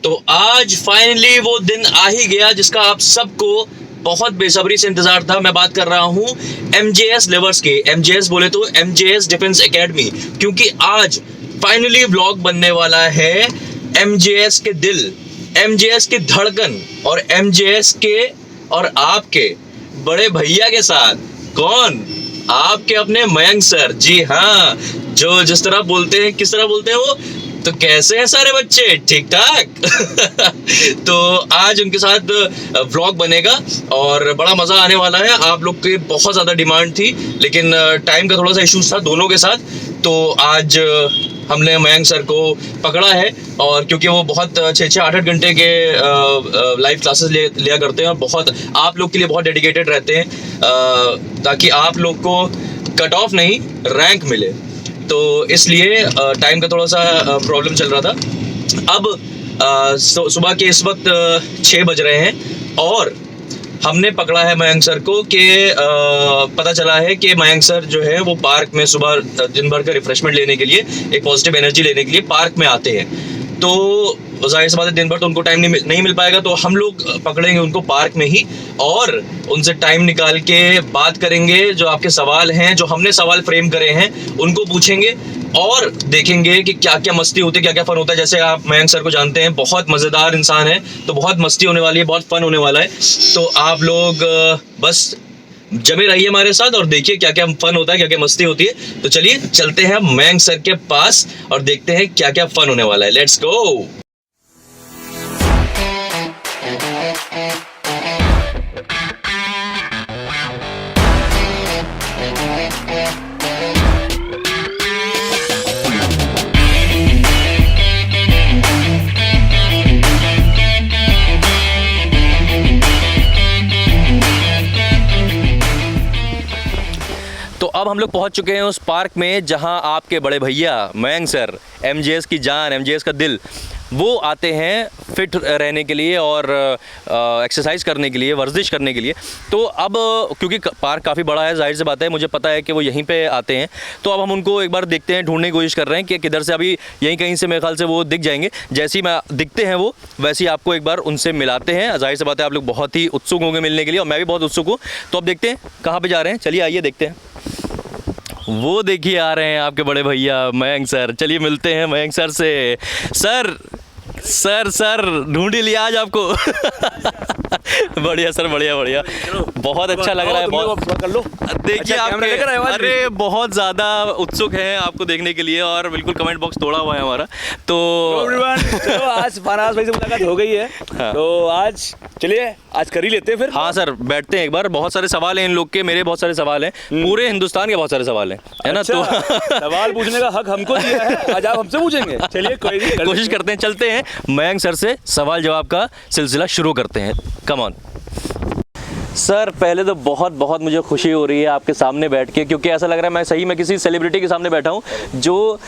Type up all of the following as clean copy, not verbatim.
तो आज फाइनली वो दिन आ ही गया जिसका आप सबको बहुत बेसब्री से इंतजार था। मैं बात कर रहा हूँ MJS लेवर्स के। MJS बोले तो MJS डिफेंस एकेडमी, क्योंकि आज फाइनली व्लॉग बनने वाला है MJS के दिल, MJS की धड़कन और MJS के और आपके बड़े भैया के साथ। कौन? आपके अपने मयंक सर। जी हाँ, जो जिस तरह बोलते हैं, किस तरह बोलते हैं वो, तो कैसे हैं सारे बच्चे, ठीक ठाक? तो आज उनके साथ व्लॉग बनेगा और बड़ा मजा आने वाला है। आप लोग की बहुत ज्यादा डिमांड थी, लेकिन टाइम का थोड़ा सा इश्यूज था दोनों के साथ। तो आज हमने मयंक सर को पकड़ा है, और क्योंकि वो बहुत 6-8 घंटे के लाइव क्लासेस लिया करते हैं और बहुत आप लोग के लिए बहुत डेडिकेटेड रहते हैं, ताकि आप लोग को कट ऑफ नहीं रैंक मिले। तो इसलिए टाइम का थोड़ा सा प्रॉब्लम चल रहा था। अब सुबह के इस वक्त 6 बज रहे हैं और हमने पकड़ा है मयंक सर को कि पता चला है कि मयंक सर जो है वो पार्क में सुबह दिन भर का रिफ्रेशमेंट लेने के लिए, एक पॉजिटिव एनर्जी लेने के लिए पार्क में आते हैं। तो जाहिर सी बात है दिन भर तो उनको टाइम नहीं मिल पाएगा, तो हम लोग पकड़ेंगे उनको पार्क में ही और उनसे टाइम निकाल के बात करेंगे। जो आपके सवाल हैं, जो हमने सवाल फ्रेम करे हैं, उनको पूछेंगे और देखेंगे कि क्या क्या मस्ती होती है, क्या क्या फन होता है। जैसे आप मयंक सर को जानते हैं, बहुत मज़ेदार इंसान है, तो बहुत मस्ती होने वाली है, बहुत फन होने वाला है। तो आप लोग बस जमे रहिए हमारे साथ और देखिए क्या क्या फन होता है, क्या क्या मस्ती होती है। तो चलिए चलते हैं मयंक सर के पास और देखते हैं क्या क्या फन होने वाला है। Let's go. तो अब हम लोग पहुंच चुके हैं उस पार्क में जहां आपके बड़े भैया मयंक सर, MJS की जान, MJS का दिल, वो आते हैं फिट रहने के लिए और एक्सरसाइज करने के लिए, वर्जिश करने के लिए। तो अब क्योंकि पार्क काफ़ी बड़ा है, जाहिर सी बात है, मुझे पता है कि वो यहीं पे आते हैं। तो अब हम उनको एक बार देखते हैं, ढूंढने की कोशिश कर रहे हैं कि किधर से। अभी यहीं कहीं से मेरे ख्याल से वो दिख जाएंगे। जैसे ही मैं दिखते हैं वो, वैसे ही आपको एक बार उनसे मिलाते हैं। जाहिर सी बात है आप लोग बहुत ही उत्सुक होंगे मिलने के लिए, और मैं भी बहुत उत्सुक हूँ। तो अब देखते हैं कहाँ पर जा रहे हैं। चलिए आइए देखते हैं। वो देखिए आ रहे हैं आपके बड़े भैया मयंक सर। चलिए मिलते हैं मयंक सर से। सर सर सर ढूंढ ही लिया आज आपको। बढ़िया सर, बढ़िया बढ़िया, बहुत अच्छा लग रहा है। बहुत कर लो, देखिए आप, अरे बहुत ज़्यादा उत्सुक हैं आपको देखने के लिए, और बिल्कुल कमेंट बॉक्स तोड़ा हुआ है हमारा। तो चलो आज फनास भाई से मुलाकात हो गई है। हाँ। तो आज चलिए आज कर ही लेते हैं फिर। हाँ सर, बैठते हैं एक बार। बहुत सारे सवाल हैं इन लोग के, मेरे बहुत सारे सवाल हैं, पूरे हिंदुस्तान के बहुत सारे सवाल हैं, है ना। तो सवाल पूछने का हक हमको दिया है, आज आप हमसे पूछेंगे। चलिए कोई नहीं, कोशिश करते हैं। चलते हैं मयंक सर से सवाल जवाब का सिलसिला शुरू करते हैं। Come on sir. पहले तो बहुत बहुत मुझे खुशी हो रही है आपके सामने बैठ के, क्योंकि ऐसा लग रहा है मैं सही में किसी सेलिब्रिटी के सामने बैठा हूँ। जो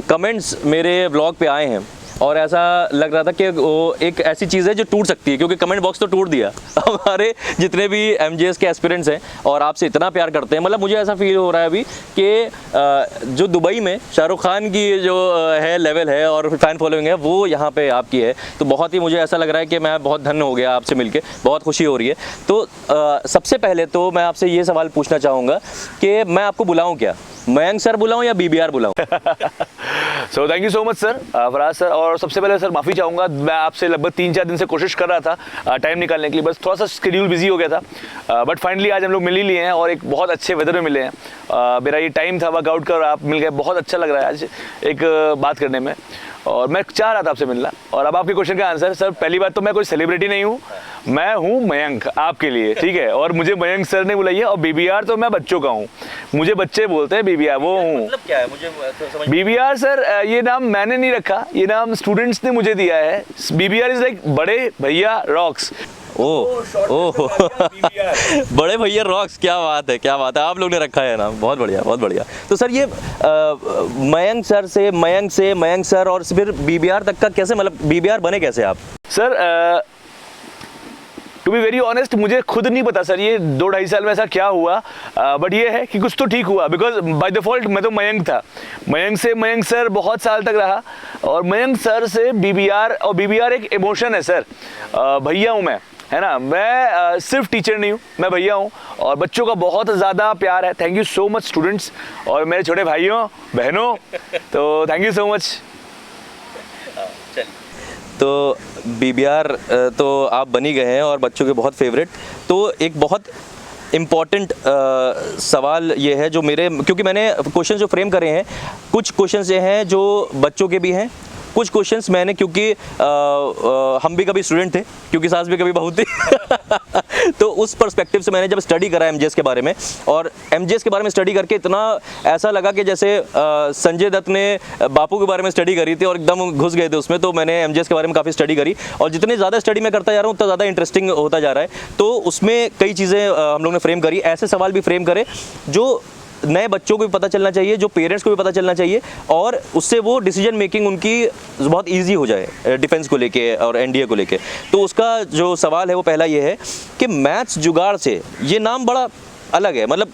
कमेंट्स मेरे व्लॉग पे आए हैं, और ऐसा लग रहा था कि वो एक ऐसी चीज़ है जो टूट सकती है, क्योंकि कमेंट बॉक्स तो टूट दिया। हमारे जितने भी MJS के एस्पिरेंट्स हैं और आपसे इतना प्यार करते हैं, मतलब मुझे ऐसा फील हो रहा है अभी कि जो दुबई में शाहरुख खान की जो है लेवल है और फ़ैन फॉलोइंग है, वो यहाँ पे आपकी है। तो बहुत ही मुझे ऐसा लग रहा है कि मैं बहुत धन्य हो गया आपसे मिलके, बहुत खुशी हो रही है। तो सबसे पहले तो मैं आपसे ये सवाल पूछना चाहूँगा कि मैं आपको बुलाऊँ क्या, मयंक सर बुलाऊं या BBR बुलाऊं? So thank you so much sir, Faraz sir. और सबसे पहले सर माफ़ी चाहूँगा, मैं आपसे लगभग 3-4 दिन से कोशिश कर रहा था टाइम निकालने के लिए, बस थोड़ा सा शेड्यूल बिजी हो गया था। बट फाइनली आज हम लोग मिल ही लिए हैं और एक बहुत अच्छे वेदर में मिले हैं। मेरा ये टाइम था वर्कआउट कर, आप मिल गए, बहुत अच्छा लग रहा है आज एक बात करने में, और मैं चाह रहा था आपसे मिलना। और अब आपके क्वेश्चन का आंसर सर, पहली बात तो मैं कोई सेलिब्रिटी नहीं हूँ, मैं हूँ मयंक आपके लिए, ठीक है। और मुझे मयंक सर ने बुलाइए, और BBR तो मैं बच्चों का हूँ, मुझे बच्चे बोलते हैं BBR, वो हूँ। मतलब क्या है मुझे तो समझ। BBR सर ये नाम मैंने नहीं रखा, ये नाम स्टूडेंट्स ने मुझे दिया है। BBR इज लाइक बड़े भैया रॉक्स। ओह बड़े भैया रॉक्स, क्या बात है, क्या बात है, आप लोग ने रखा है नाम, बहुत बढ़िया बहुत बढ़िया। तो सर ये मयंक सर से मयंक सर और फिर BBR तक का कैसे, मतलब BBR बने कैसे आप? Sir to be very honest मुझे खुद नहीं पता सर ये 2-2.5 साल में ऐसा क्या हुआ, बट ये है कि कुछ तो ठीक हुआ, बिकॉज बाय डिफॉल्ट मैं तो मयंक था, मयंक से मयंक सर बहुत साल तक रहा, और मयंक सर से बीबीआर, और बीबीआर एक इमोशन है सर, भैया हूँ मैं, है ना, मैं सिर्फ टीचर नहीं हूँ, मैं भैया हूँ, और बच्चों का बहुत ज़्यादा प्यार है। Thank you so much students और मेरे छोटे भाइयों बहनों, तो थैंक यू सो मच। तो बीबीआर तो आप बनी गए हैं और बच्चों के बहुत फेवरेट। तो एक बहुत इम्पॉर्टेंट सवाल ये है जो मेरे, क्योंकि मैंने क्वेश्चन जो फ्रेम करे हैं, कुछ क्वेश्चंस ये हैं जो बच्चों के भी हैं, कुछ क्वेश्चंस मैंने, क्योंकि हम भी कभी स्टूडेंट थे, क्योंकि सास भी कभी बहू थी तो उस पर्सपेक्टिव से मैंने जब स्टडी करा एमजीएस के बारे में, और एमजीएस के बारे में स्टडी करके इतना ऐसा लगा कि जैसे संजय दत्त ने बापू के बारे में स्टडी करी थी और एकदम घुस गए थे उसमें। तो मैंने एमजीएस के बारे में काफ़ी स्टडी करी, और जितनी ज़्यादा स्टडी मैं करता जा रहा हूँ उतना ज़्यादा इंटरेस्टिंग होता जा रहा है। तो उसमें कई चीज़ें हम लोग ने फ्रेम करी, ऐसे सवाल भी फ्रेम करे जो नए बच्चों को भी पता चलना चाहिए, जो पेरेंट्स को भी पता चलना चाहिए, और उससे वो डिसीजन मेकिंग उनकी बहुत इजी हो जाए डिफेंस को लेके और एनडीए को लेके। तो उसका जो सवाल है वो पहला ये है कि मैथ्स जुगाड़ से, ये नाम बड़ा अलग है, मतलब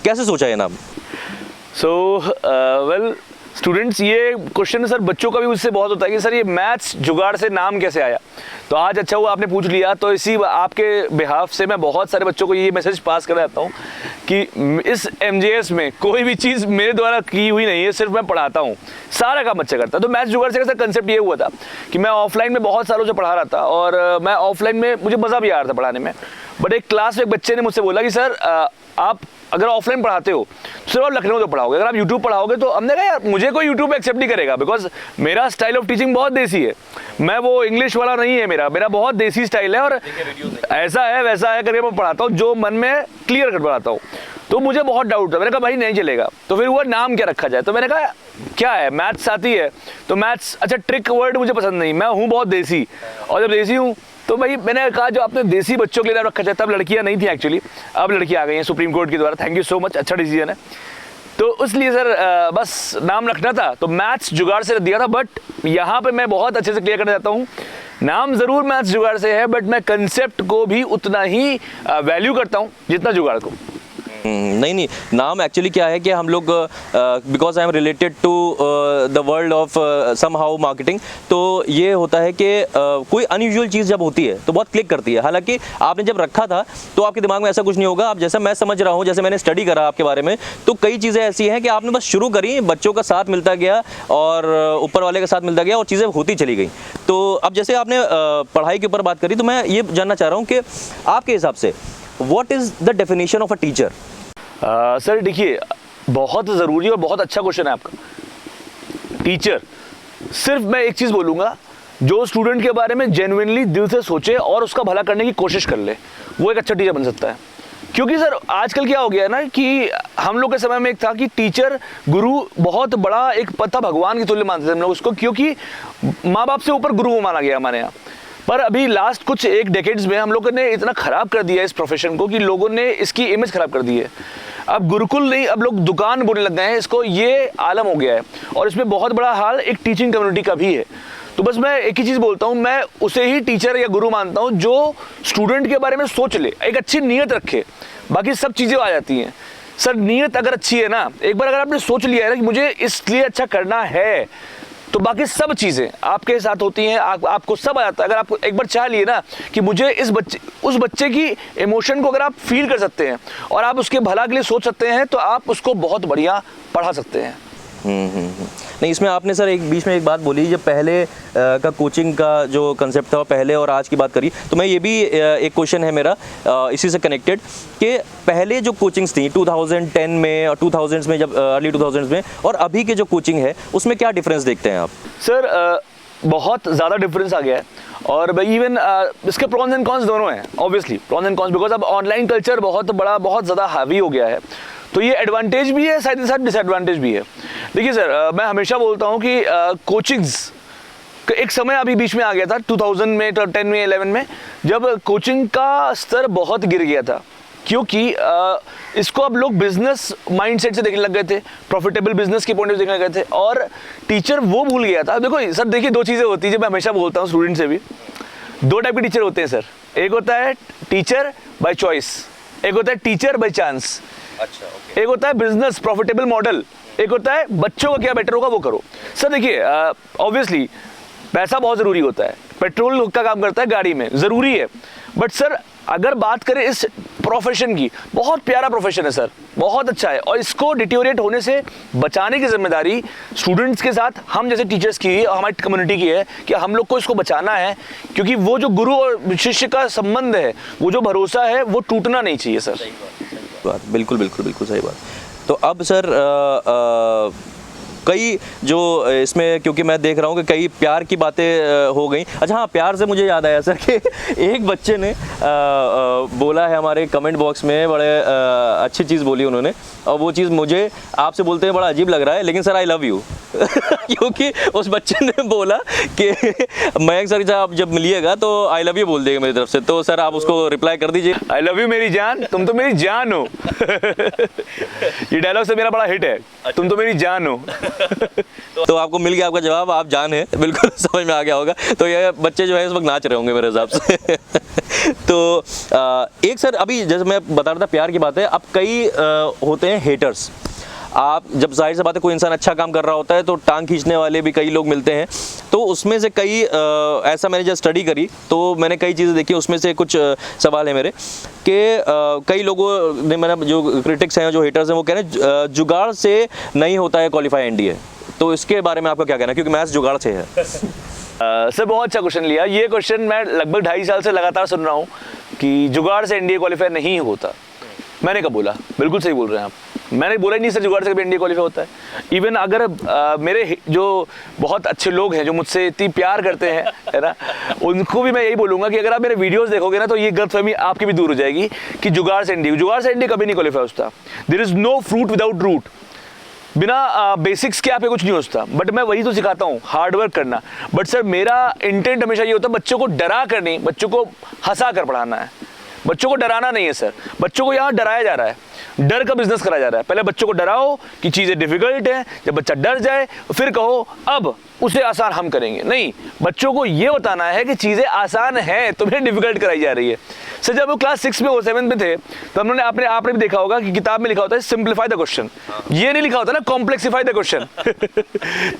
कैसे सोचा ये नाम? सो वेल स्टूडेंट्स, ये क्वेश्चन सर बच्चों का भी उससे बहुत होता है कि सर ये मैथ्स जुगाड़ से नाम कैसे आया। तो आज अच्छा हुआ आपने पूछ लिया, तो इसी आपके बिहाफ से मैं बहुत सारे बच्चों को ये मैसेज पास कर जाता हूँ कि इस एमजेएस में कोई भी चीज़ मेरे द्वारा की हुई नहीं है, सिर्फ मैं पढ़ाता हूँ, सारा काम अच्छा करता। तो मैथ्स जुगाड़ से सर कंसेप्ट ये हुआ था कि मैं ऑफलाइन में बहुत सालों से पढ़ा रहा था, और मैं ऑफलाइन में मुझे मज़ा भी आ रहा था पढ़ाने में, बट एक क्लास में एक बच्चे ने मुझसे बोला कि सर आप अगर ऑफलाइन पढ़ाते हो तो सिर्फ आप लखनऊ तो पढ़ाओगे, अगर आप यूट्यूब पढ़ाओगे तो हमने कहा यार मुझे कोई यूट्यूब एक्सेप्ट नहीं करेगा, बिकॉज मेरा स्टाइल ऑफ टीचिंग बहुत देसी है, मैं वो इंग्लिश वाला नहीं है, मेरा बहुत देसी स्टाइल है, और ऐसा है वैसा है करके मैं पढ़ाता हूँ, जो मन में क्लियर कर पढ़ाता हूँ। तो मुझे बहुत डाउट था, मैंने कहा भाई नहीं चलेगा। तो फिर हुआ नाम क्या रखा जाए, तो मैंने कहा क्या है, मैथ्स आती है तो मैथ्स, अच्छा ट्रिक वर्ड मुझे पसंद नहीं, मैं हूँ बहुत देसी, और जब देसी हूँ तो भाई मैंने कहा जो आपने देसी बच्चों के लिए नाम रखा जाए, तब लड़कियां नहीं थी एक्चुअली, अब लड़कियां आ गई हैं सुप्रीम कोर्ट के द्वारा, थैंक यू सो मच, अच्छा डिसीजन है। तो इसलिए सर बस नाम रखना था तो मैथ्स जुगाड़ से दिया था, बट यहाँ पे मैं बहुत अच्छे से क्लियर करना चाहता हूँ, नाम ज़रूर मैथ्स जुगाड़ से है, बट मैं कंसेप्ट को भी उतना ही वैल्यू करता हूँ जितना जुगाड़ को। नहीं, नाम एक्चुअली क्या है कि हम लोग because I am related to the world of somehow marketing, तो ये होता है कि कोई अनयूजुअल चीज़ जब होती है तो बहुत क्लिक करती है। हालांकि आपने जब रखा था तो आपके दिमाग में ऐसा कुछ नहीं होगा, आप जैसा मैं समझ रहा हूँ, जैसे मैंने स्टडी करा आपके बारे में, तो कई चीज़ें ऐसी हैं कि आपने बस शुरू करी, बच्चों का साथ मिलता गया और ऊपर वाले का साथ मिलता गया और चीज़ें होती चली गई। तो अब जैसे आपने पढ़ाई के ऊपर बात करी, तो मैं ये जानना चाह रहा हूँ कि आपके हिसाब से what is the definition of a teacher? Sir देखिए, बहुत ज़रूरी और बहुत अच्छा क्वेश्चन है आपका। टीचर, सिर्फ मैं एक चीज़ बोलूँगा, जो स्टूडेंट के बारे में जेन्युइनली दिल से सोचे और उसका भला करने की कोशिश कर ले, वो एक अच्छा टीचर बन सकता है। क्योंकि सर आजकल क्या हो गया है ना कि हम लोग के समय में एक था कि टीचर गुरु बहुत बड़ा एक पद था, भगवान की तुल्य मानते थे हम लोग उसको, क्योंकि माँ बाप से ऊपर गुरु माना गया हमारे यहाँ। पर अभी लास्ट कुछ एक डेकेड्स में हम लोगों ने इतना ख़राब कर दिया इस प्रोफेशन को कि लोगों ने इसकी इमेज ख़राब कर दी है। अब गुरुकुल नहीं, अब लोग दुकान बोलने लग गए हैं इसको, ये आलम हो गया है, और इसमें बहुत बड़ा हाल एक टीचिंग कम्युनिटी का भी है। तो बस मैं एक ही चीज़ बोलता हूँ, मैं उसे ही टीचर या गुरु मानता हूँ जो स्टूडेंट के बारे में सोच ले, एक अच्छी नीयत रखे, बाकी सब चीज़ें आ जाती हैं। सर नीयत अगर अच्छी है ना, एक बार अगर आपने सोच लिया है ना कि मुझे इसलिए अच्छा करना है, तो बाकी सब चीज़ें आपके साथ होती हैं, आपको सब आ जाता है। अगर आप एक बार चाह लिए ना कि मुझे उस बच्चे की इमोशन को अगर आप फील कर सकते हैं और आप उसके भला के लिए सोच सकते हैं, तो आप उसको बहुत बढ़िया पढ़ा सकते हैं। नहीं, इसमें आपने सर एक बीच में एक बात बोली, जब पहले का कोचिंग का जो कंसेप्ट था पहले और आज की बात करी, तो मैं ये भी एक क्वेश्चन है मेरा इसी से कनेक्टेड कि पहले जो कोचिंग्स थी 2010 में और 2000s में, जब अर्ली 2000s में, और अभी के जो कोचिंग है उसमें क्या डिफरेंस देखते हैं आप? सर बहुत ज़्यादा डिफरेंस आ गया है, और इवन इसके प्रॉन्स एंड कॉन्स दोनों हैं, obviously prawns and cons, because अब ऑनलाइन कल्चर बहुत बड़ा, बहुत ज़्यादा हावी हो गया है, तो ये एडवांटेज भी है, साथ ही साथ डिसएडवांटेज भी है। देखिए सर, मैं हमेशा बोलता हूँ कि कोचिंग्स एक समय अभी बीच में आ गया था 2000 में, 10 में, 11 में, जब कोचिंग का स्तर बहुत गिर गया था, क्योंकि इसको अब लोग बिजनेस माइंडसेट से देखने लग गए थे, प्रॉफिटेबल बिजनेस के पॉइंट ऑफ देखने लग गए थे, और टीचर वो भूल गया था। देखो सर, देखिए दो चीज़ें होती है, जब मैं हमेशा बोलता हूँ स्टूडेंट से भी, दो टाइप के टीचर होते हैं सर, एक होता है टीचर बाय चॉइस, एक होता है टीचर बाय चांस। अच्छा, ओके। एक होता है बिजनेस प्रॉफिटेबल मॉडल, एक होता है बच्चों का क्या बेटर होगा वो करो। सर देखिए, ऑब्वियसली पैसा बहुत ज़रूरी होता है, पेट्रोल का काम करता है गाड़ी में, ज़रूरी है। बट सर अगर बात करें इस प्रोफेशन की, बहुत प्यारा प्रोफेशन है सर, बहुत अच्छा है, और इसको डिटोरिएट होने से बचाने की जिम्मेदारी स्टूडेंट्स के साथ हम जैसे टीचर्स की और हमारी कम्युनिटी की है कि हम लोग को इसको बचाना है, क्योंकि वो जो गुरु और शिष्य का संबंध है, वो जो भरोसा है, वो टूटना नहीं चाहिए सर। सही बात, बिल्कुल बिल्कुल बिल्कुल सही बात। तो अब सर कई जो इसमें, क्योंकि मैं देख रहा हूँ कि कई प्यार की बातें हो गई। अच्छा हाँ, प्यार से मुझे याद आया सर कि एक बच्चे ने बोला है हमारे कमेंट बॉक्स में, बड़े अच्छी चीज़ बोली उन्होंने, और वो चीज़ मुझे आपसे बोलते हैं बड़ा अजीब लग रहा है, लेकिन सर आई लव यू क्योंकि उस बच्चे ने बोला कि मयंक सर आप जब मिलिएगा तो आई लव यू बोल देगा मेरी तरफ से, तो सर आप उसको रिप्लाई कर दीजिए। आई लव यू मेरी जान, तुम तो मेरी जान हो ये डायलॉग से मेरा बड़ा हिट है, तुम तो मेरी जान हो तो आपको मिल गया आपका जवाब, आप जान है, बिल्कुल समझ में आ गया होगा। तो ये बच्चे जो है इस वक्त नाच रहे होंगे मेरे हिसाब से तो एक सर अभी जैसे मैं बता रहा था प्यार की बात है, अब कई होते हैं हेटर्स। आप जब जाहिर सी बात है कोई इंसान अच्छा काम कर रहा होता है तो टांग खींचने वाले भी कई लोग मिलते हैं, तो उसमें से कई ऐसा मैंने जब स्टडी करी तो मैंने कई चीज़ें देखी, उसमें से कुछ सवाल है मेरे कि कई लोगों ने, मैंने जो क्रिटिक्स हैं, जो हेटर्स हैं, वो कह रहे हैं जुगाड़ से नहीं होता है क्वालिफाई एनडीए, तो इसके बारे में आपका क्या कहना है, क्योंकि मैथ्स जुगाड़ से है। सर बहुत अच्छा क्वेश्चन लिया। ये क्वेश्चन मैं लगभग 2.5 साल से लगातार सुन रहा हूँ कि जुगाड़ से एनडीए क्वालिफाई नहीं होता। मैंने कब बोला? बिल्कुल सही बोल रहे हैं आप, मैंने बोला ही नहीं सर जुगाड़ से कभी एनडीए क्वालिफाई होता है। इवन अगर मेरे जो बहुत अच्छे लोग हैं जो मुझसे इतनी प्यार करते हैं, है ना, उनको भी मैं यही बोलूँगा कि अगर आप मेरे वीडियोस देखोगे ना तो ये गलतफहमी आपकी भी दूर हो जाएगी कि जुगाड़ से एनडीए कभी नहीं क्वालिफाई होता। There is no fruit without root, बिना बेसिक्स के आपके कुछ नहीं होता। बट मैं वही तो सिखाता हूँ, हार्ड वर्क करना। बट सर मेरा इंटेंट हमेशा ये होता है बच्चों को डरा कर नहीं, बच्चों को हंसा कर पढ़ाना है। बच्चों को डराना नहीं है सर, बच्चों को यहाँ डराया जा रहा है, डर का बिजनेस करा जा रहा है। पहले बच्चों को डराओ कि चीज़ें डिफिकल्ट हैं, जब बच्चा डर जाए फिर कहो अब उसे आसान हम करेंगे। नहीं, बच्चों को ये बताना है कि चीज़ें आसान हैं, तुम्हें डिफिकल्ट कराई जा रही है। सर जब वो क्लास 6 में और 7 में थे तो हमने आपने भी देखा होगा कि किताब में लिखा होता है सिंप्लीफाई द क्वेश्चन, ये नहीं लिखा होता ना कॉम्प्लेक्सिफाई द क्वेश्चन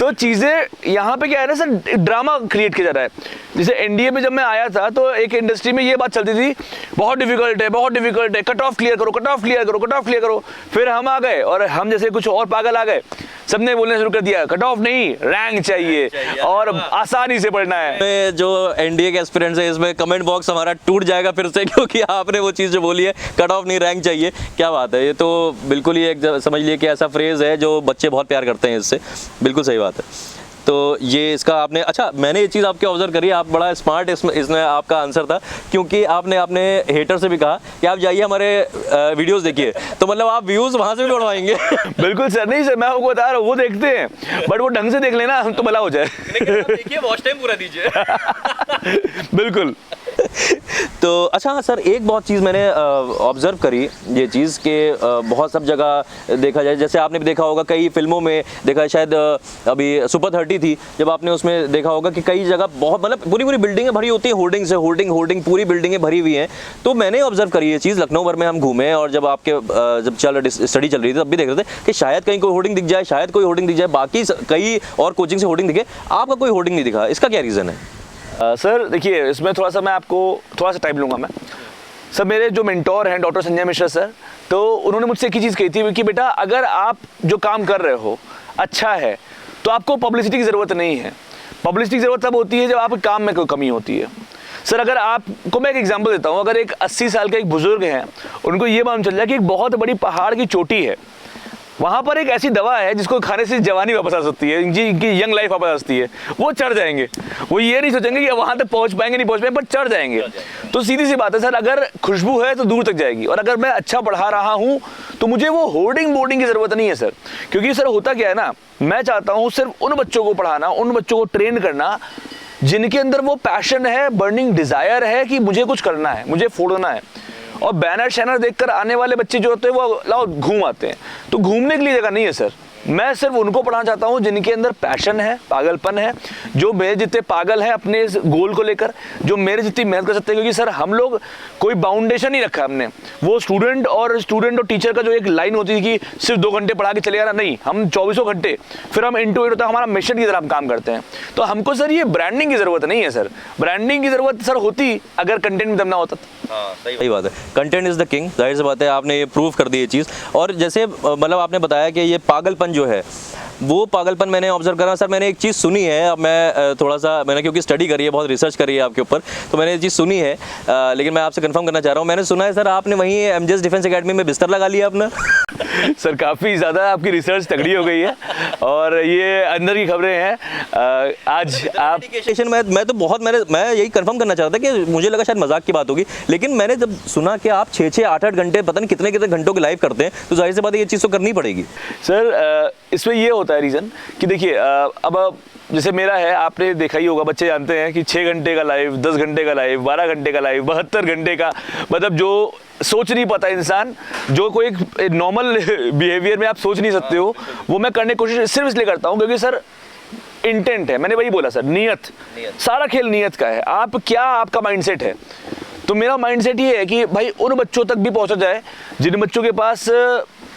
तो चीज़ें यहाँ पे क्या है ना सर, ड्रामा क्रिएट किया जा रहा है। जैसे एनडीए में जब मैं आया था तो एक इंडस्ट्री में ये बात चलती थी, बहुत डिफिकल्ट है, बहुत डिफिकल्ट है, कट ऑफ क्लियर करो, कट ऑफ क्लियर करो, कट ऑफ क्लियर करो। फिर हम आ गए और हम जैसे कुछ और पागल आ गए, सबने बोलने शुरू कर दिया कट ऑफ नहीं, रैंक चाहिए और आसानी से पढ़ना है। जो एनडीए के एस्पिरेंट्स है, इसमें कमेंट बॉक्स हमारा टूट जाएगा फिर से, क्योंकि आपने वो चीज़ जो बोली है कट ऑफ नहीं रैंक चाहिए। क्या बात है, ये तो बिल्कुल ही एक समझ लिए कि ऐसा फ्रेज है जो बच्चे बहुत प्यार करते हैं इससे, बिल्कुल सही बात है। तो ये इसका आपने, अच्छा मैंने ये चीज़ आपके ऑब्जर्व करी, आप बड़ा स्मार्ट इसमें आपका आंसर था, क्योंकि आपने अपने हेटर से भी कहा कि आप जाइए हमारे वीडियोस देखिए, तो मतलब आप व्यूज़ वहाँ से भी बढ़वाएंगे बिल्कुल सर, नहीं सर मैं आपको बता रहा हूँ, वो देखते हैं बट वो ढंग से देख लेना तो भला हो जाए देखिए वॉच टाइम पूरा दीजिए बिल्कुल। तो अच्छा हाँ सर, एक बहुत चीज़ मैंने ऑब्जर्व करी, ये चीज़ कि बहुत सब जगह देखा जाए, जैसे आपने भी देखा होगा कई फिल्मों में देखा, शायद अभी सुपर 30 थी, जब आपने उसमें देखा होगा कि कई जगह बहुत मतलब पूरी पूरी बिल्डिंगें भरी होती हैं होर्डिंग से, होर्डिंग पूरी बिल्डिंगें भरी हुई हैं। तो मैंने ऑब्जर्व करी ये चीज़, लखनऊ भर में हम घूमे और जब आपके जब स्टडी चल रही थी तब भी देख रहे थे कि शायद कहीं कोई होर्डिंग दिख जाए, शायद कोई होर्डिंग दिख जाए, बाकी कई और कोचिंग से होर्डिंग दिखे, आपका कोई होर्डिंग नहीं दिखा, इसका क्या रीज़न है? सर देखिए, इसमें थोड़ा सा मैं आपको थोड़ा सा टाइम लूँगा मैं। सर मेरे जो मेंटोर हैं डॉक्टर संजय मिश्रा सर, तो उन्होंने मुझसे एक ही चीज़ कही थी कि बेटा अगर आप जो काम कर रहे हो अच्छा है तो आपको पब्लिसिटी की ज़रूरत नहीं है। पब्लिसिटी की ज़रूरत तब होती है जब आपके काम में कोई कमी होती है। सर अगर आपको मैं एक एग्जांपल देता हूँ, अगर एक 80 साल का एक बुजुर्ग हैं, उनको ये मालूम चल जाए कि एक बहुत बड़ी पहाड़ की चोटी है, वहाँ पर एक ऐसी दवा है जिसको खाने से जवानी वापस आ सकती है, इनकी यंग लाइफ वापस आ सकती है, वो चढ़ जाएंगे। वो ये नहीं सोचेंगे कि वहाँ तक पहुँच पाएंगे नहीं पहुँच पाएंगे, पर चढ़ जाएंगे। तो सीधी सी बात है सर, अगर खुशबू है तो दूर तक जाएगी, और अगर मैं अच्छा पढ़ा रहा हूँ तो मुझे वो होर्डिंग बोर्डिंग की ज़रूरत नहीं है सर। क्योंकि सर होता क्या है ना, मैं चाहता हूँ सिर्फ उन बच्चों को पढ़ाना, उन बच्चों को ट्रेन करना जिनके अंदर वो पैशन है, बर्निंग डिज़ायर है कि मुझे कुछ करना है, मुझे फोड़ना है। और बैनर शैनर देखकर आने वाले बच्चे जो होते हैं वो लाओ घूम आते हैं, तो घूमने के लिए जगह नहीं है सर। मैं सिर्फ उनको पढ़ाना चाहता हूँ जिनके अंदर पैशन है, पागलपन है, जो मेरे जितने पागल हैं अपने इस गोल को लेकर, जो मेरे जितनी मेहनत कर सकते हैं। क्योंकि सर हम लोग कोई बाउंडेशन नहीं रखा हमने, वो स्टूडेंट और टीचर का जो एक लाइन होती थी कि सिर्फ 2 घंटे पढ़ा के चले जाना, नहीं, हम 24 घंटे फिर हम इनटू इट होता है, हमारा मिशन की तरह हम काम करते हैं। तो हमको सर ये ब्रांडिंग की जरूरत नहीं है सर, ब्रांडिंग की जरूरत सर होती अगर कंटेंट में दम ना होता। सही बात है, कंटेंट इज द किंग, जाहिर सी बात है, आपने ये प्रूव कर दी ये चीज़। और जैसे मतलब आपने बताया कि ये पागलपन जो है, वो पागलपन मैंने ऑब्जर्व करा सर। मैंने एक चीज़ सुनी है, अब मैं थोड़ा सा मैंने क्योंकि स्टडी करी है, बहुत रिसर्च करी है आपके ऊपर, तो मैंने ये चीज़ सुनी है, लेकिन मैं आपसे कंफर्म करना चाह रहा हूँ। मैंने सुना है सर आपने वहीं एमजेएस डिफेंस एकेडमी में बिस्तर लगा लिया अपना। सर काफ़ी ज़्यादा आपकी रिसर्च तगड़ी हो गई है और ये अंदर की खबरें हैं। आज आप डेडिकेशन मैं तो बहुत मैं यही कंफर्म करना चाहता था कि मुझे लगा शायद मजाक की बात होगी, लेकिन मैंने जब सुना कि आप 6-6, 8-8 घंटे पता नहीं कितने कितने घंटों की लाइव करते हैं, तो जाहिर सी बात है ये चीज़ तो करनी पड़ेगी। सर इसमें ये होता है रीज़न कि देखिए अब जैसे मेरा है, आपने देखा ही होगा, बच्चे जानते हैं कि 6 घंटे का लाइव, 10 घंटे का लाइव, 12 घंटे का लाइव, 72 घंटे का, मतलब जो सोच नहीं पाता इंसान, जो कोई एक नॉर्मल बिहेवियर में आप सोच नहीं सकते हो, वो मैं करने की कोशिश सिर्फ इसलिए करता हूँ क्योंकि सर इंटेंट है। मैंने वही बोला सर, नीयत, सारा खेल नीयत का है। आप क्या, आपका माइंडसेट है। तो मेरा माइंडसेट ये है कि भाई उन बच्चों तक भी पहुंचा जाए जिन बच्चों के पास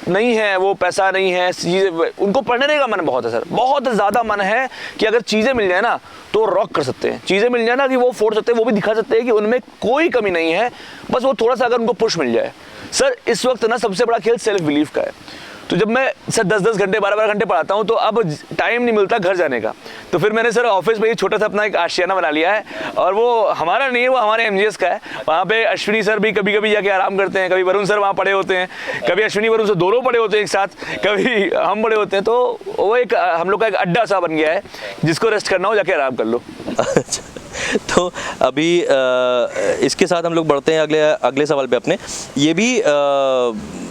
नहीं है, वो पैसा नहीं है, चीज़ें, उनको पढ़ने का मन बहुत है सर, बहुत ज़्यादा मन है कि अगर चीज़ें मिल जाए ना तो रॉक कर सकते हैं, चीज़ें मिल जाए ना कि वो फोड़ सकते हैं, वो भी दिखा सकते हैं कि उनमें कोई कमी नहीं है, बस वो थोड़ा सा अगर उनको पुश मिल जाए। सर इस वक्त ना सबसे बड़ा खेल सेल्फ बिलीफ का है। तो जब मैं सर 10-10 घंटे, 12-12 घंटे पढ़ाता हूँ, तो अब टाइम नहीं मिलता घर जाने का, तो फिर मैंने सर ऑफिस में ही छोटा सा अपना एक आशियाना बना लिया है, और वो हमारा नहीं है, वो हमारे एमजीएस का है। वहाँ पे अश्विनी सर भी कभी कभी जाके आराम करते हैं, कभी वरुण सर वहाँ पड़े होते हैं, कभी अश्विनी वरुण सर दोनों पड़े होते हैं एक साथ, कभी हम पड़े होते हैं। तो वो एक हम लोग का एक अड्डा सा बन गया है, जिसको रेस्ट करना हो जाके आराम कर लो। तो अभी इसके साथ हम लोग बढ़ते हैं अगले सवाल पे अपने। ये भी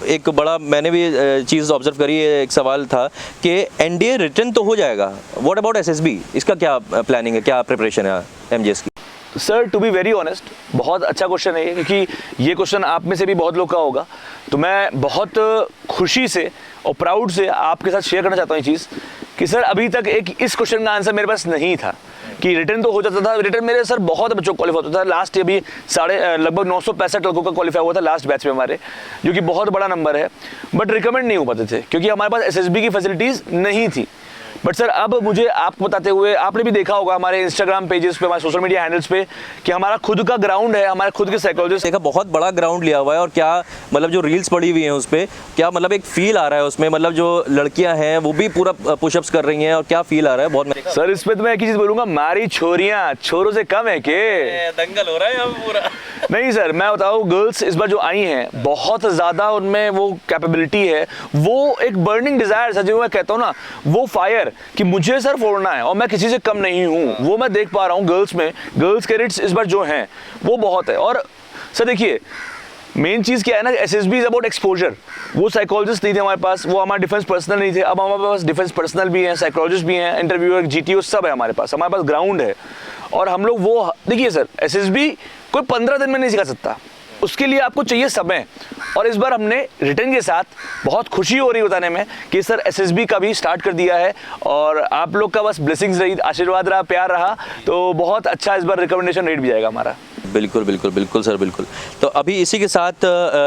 एक बड़ा मैंने भी चीज़ ऑब्जर्व करी है, एक सवाल था कि एनडीए रिटर्न तो हो जाएगा, व्हाट अबाउट एसएसबी, इसका क्या प्लानिंग है, क्या प्रिपरेशन है एमजीएस की? Sir to be very honest, बहुत अच्छा क्वेश्चन है ये, क्योंकि ये क्वेश्चन आप में से भी बहुत लोग का होगा। तो मैं बहुत खुशी से और प्राउड से आपके साथ शेयर करना चाहता हूँ ये चीज़ कि सर अभी तक एक इस क्वेश्चन का आंसर मेरे पास नहीं था कि रिटर्न तो हो जाता था। रिटर्न मेरे सर बहुत बच्चों को क्वालिफाई होता था। लास्ट ईयर भी लगभग 965 लड़कों का क्वालिफाई हुआ था लास्ट बैच में हमारे, जो कि बहुत बड़ा नंबर है, बट रिकमेंड नहीं हो पाते थे क्योंकि हमारे पास एसएसबी की फैसिलिटीज़ नहीं थी। बट सर अब मुझे आपको बताते हुए, आपने भी देखा होगा हमारे इंस्टाग्राम पेजेस पे, हमारे सोशल मीडिया हैंडल्स पे, कि हमारा खुद का ग्राउंड है, हमारे खुद के साइकोलॉजिस्ट। देखा बहुत बड़ा ग्राउंड लिया हुआ है, और क्या मतलब जो रील्स पड़ी हुई हैं उस पर क्या मतलब एक फील आ रहा है उसमें, मतलब जो लड़कियां हैं वो भी पूरा पुशअप्स कर रही हैं, और क्या फील आ रहा है बहुत। सर इस पे तो मैं एक ही चीज़ बोलूँगा, हमारी छोरियाँ छोरों से कम है के दंगल हो रहा है यहाँ पूरा। नहीं सर, मैं बताऊँ, गर्ल्स इस बार जो आई हैं बहुत ज़्यादा उनमें वो कैपेबिलिटी है, वो एक बर्निंग डिज़ायर है, जो मैं कहता हूँ ना, वो फायर कि मुझे सर फोड़ना है और मैं किसी से कम नहीं हूँ, वो मैं देख पा रहा हूँ गर्ल्स में। गर्ल्स कैडेट्स इस बार जो हैं वो बहुत है। और सर देखिए मेन चीज़ क्या है ना, एसएसबी इज अबाउट एक्सपोजर। वो साइकोलॉजिस्ट नहीं थे हमारे पास, वो हमारे डिफेंस पर्सनल नहीं थे, अब हमारे पास डिफेंस पर्सनल भी हैं, साइकोलॉजिस्ट भी हैं, इंटरव्यूअर, जीटीओ सब है हमारे पास ग्राउंड है। और हम लोग वो देखिए सर, एसएसबी कोई 15 दिन में नहीं सिखा सकता, उसके लिए आपको चाहिए समय। और इस बार हमने रिटर्न के साथ बहुत खुशी हो रही बताने में कि सर एसएसबी का भी स्टार्ट कर दिया है, और आप लोग का बस ब्लेसिंग्स रही, आशीर्वाद रहा, प्यार रहा, तो बहुत अच्छा इस बार रिकमेंडेशन रेट भी जाएगा हमारा। बिल्कुल बिल्कुल बिल्कुल सर, बिल्कुल। तो अभी इसी के साथ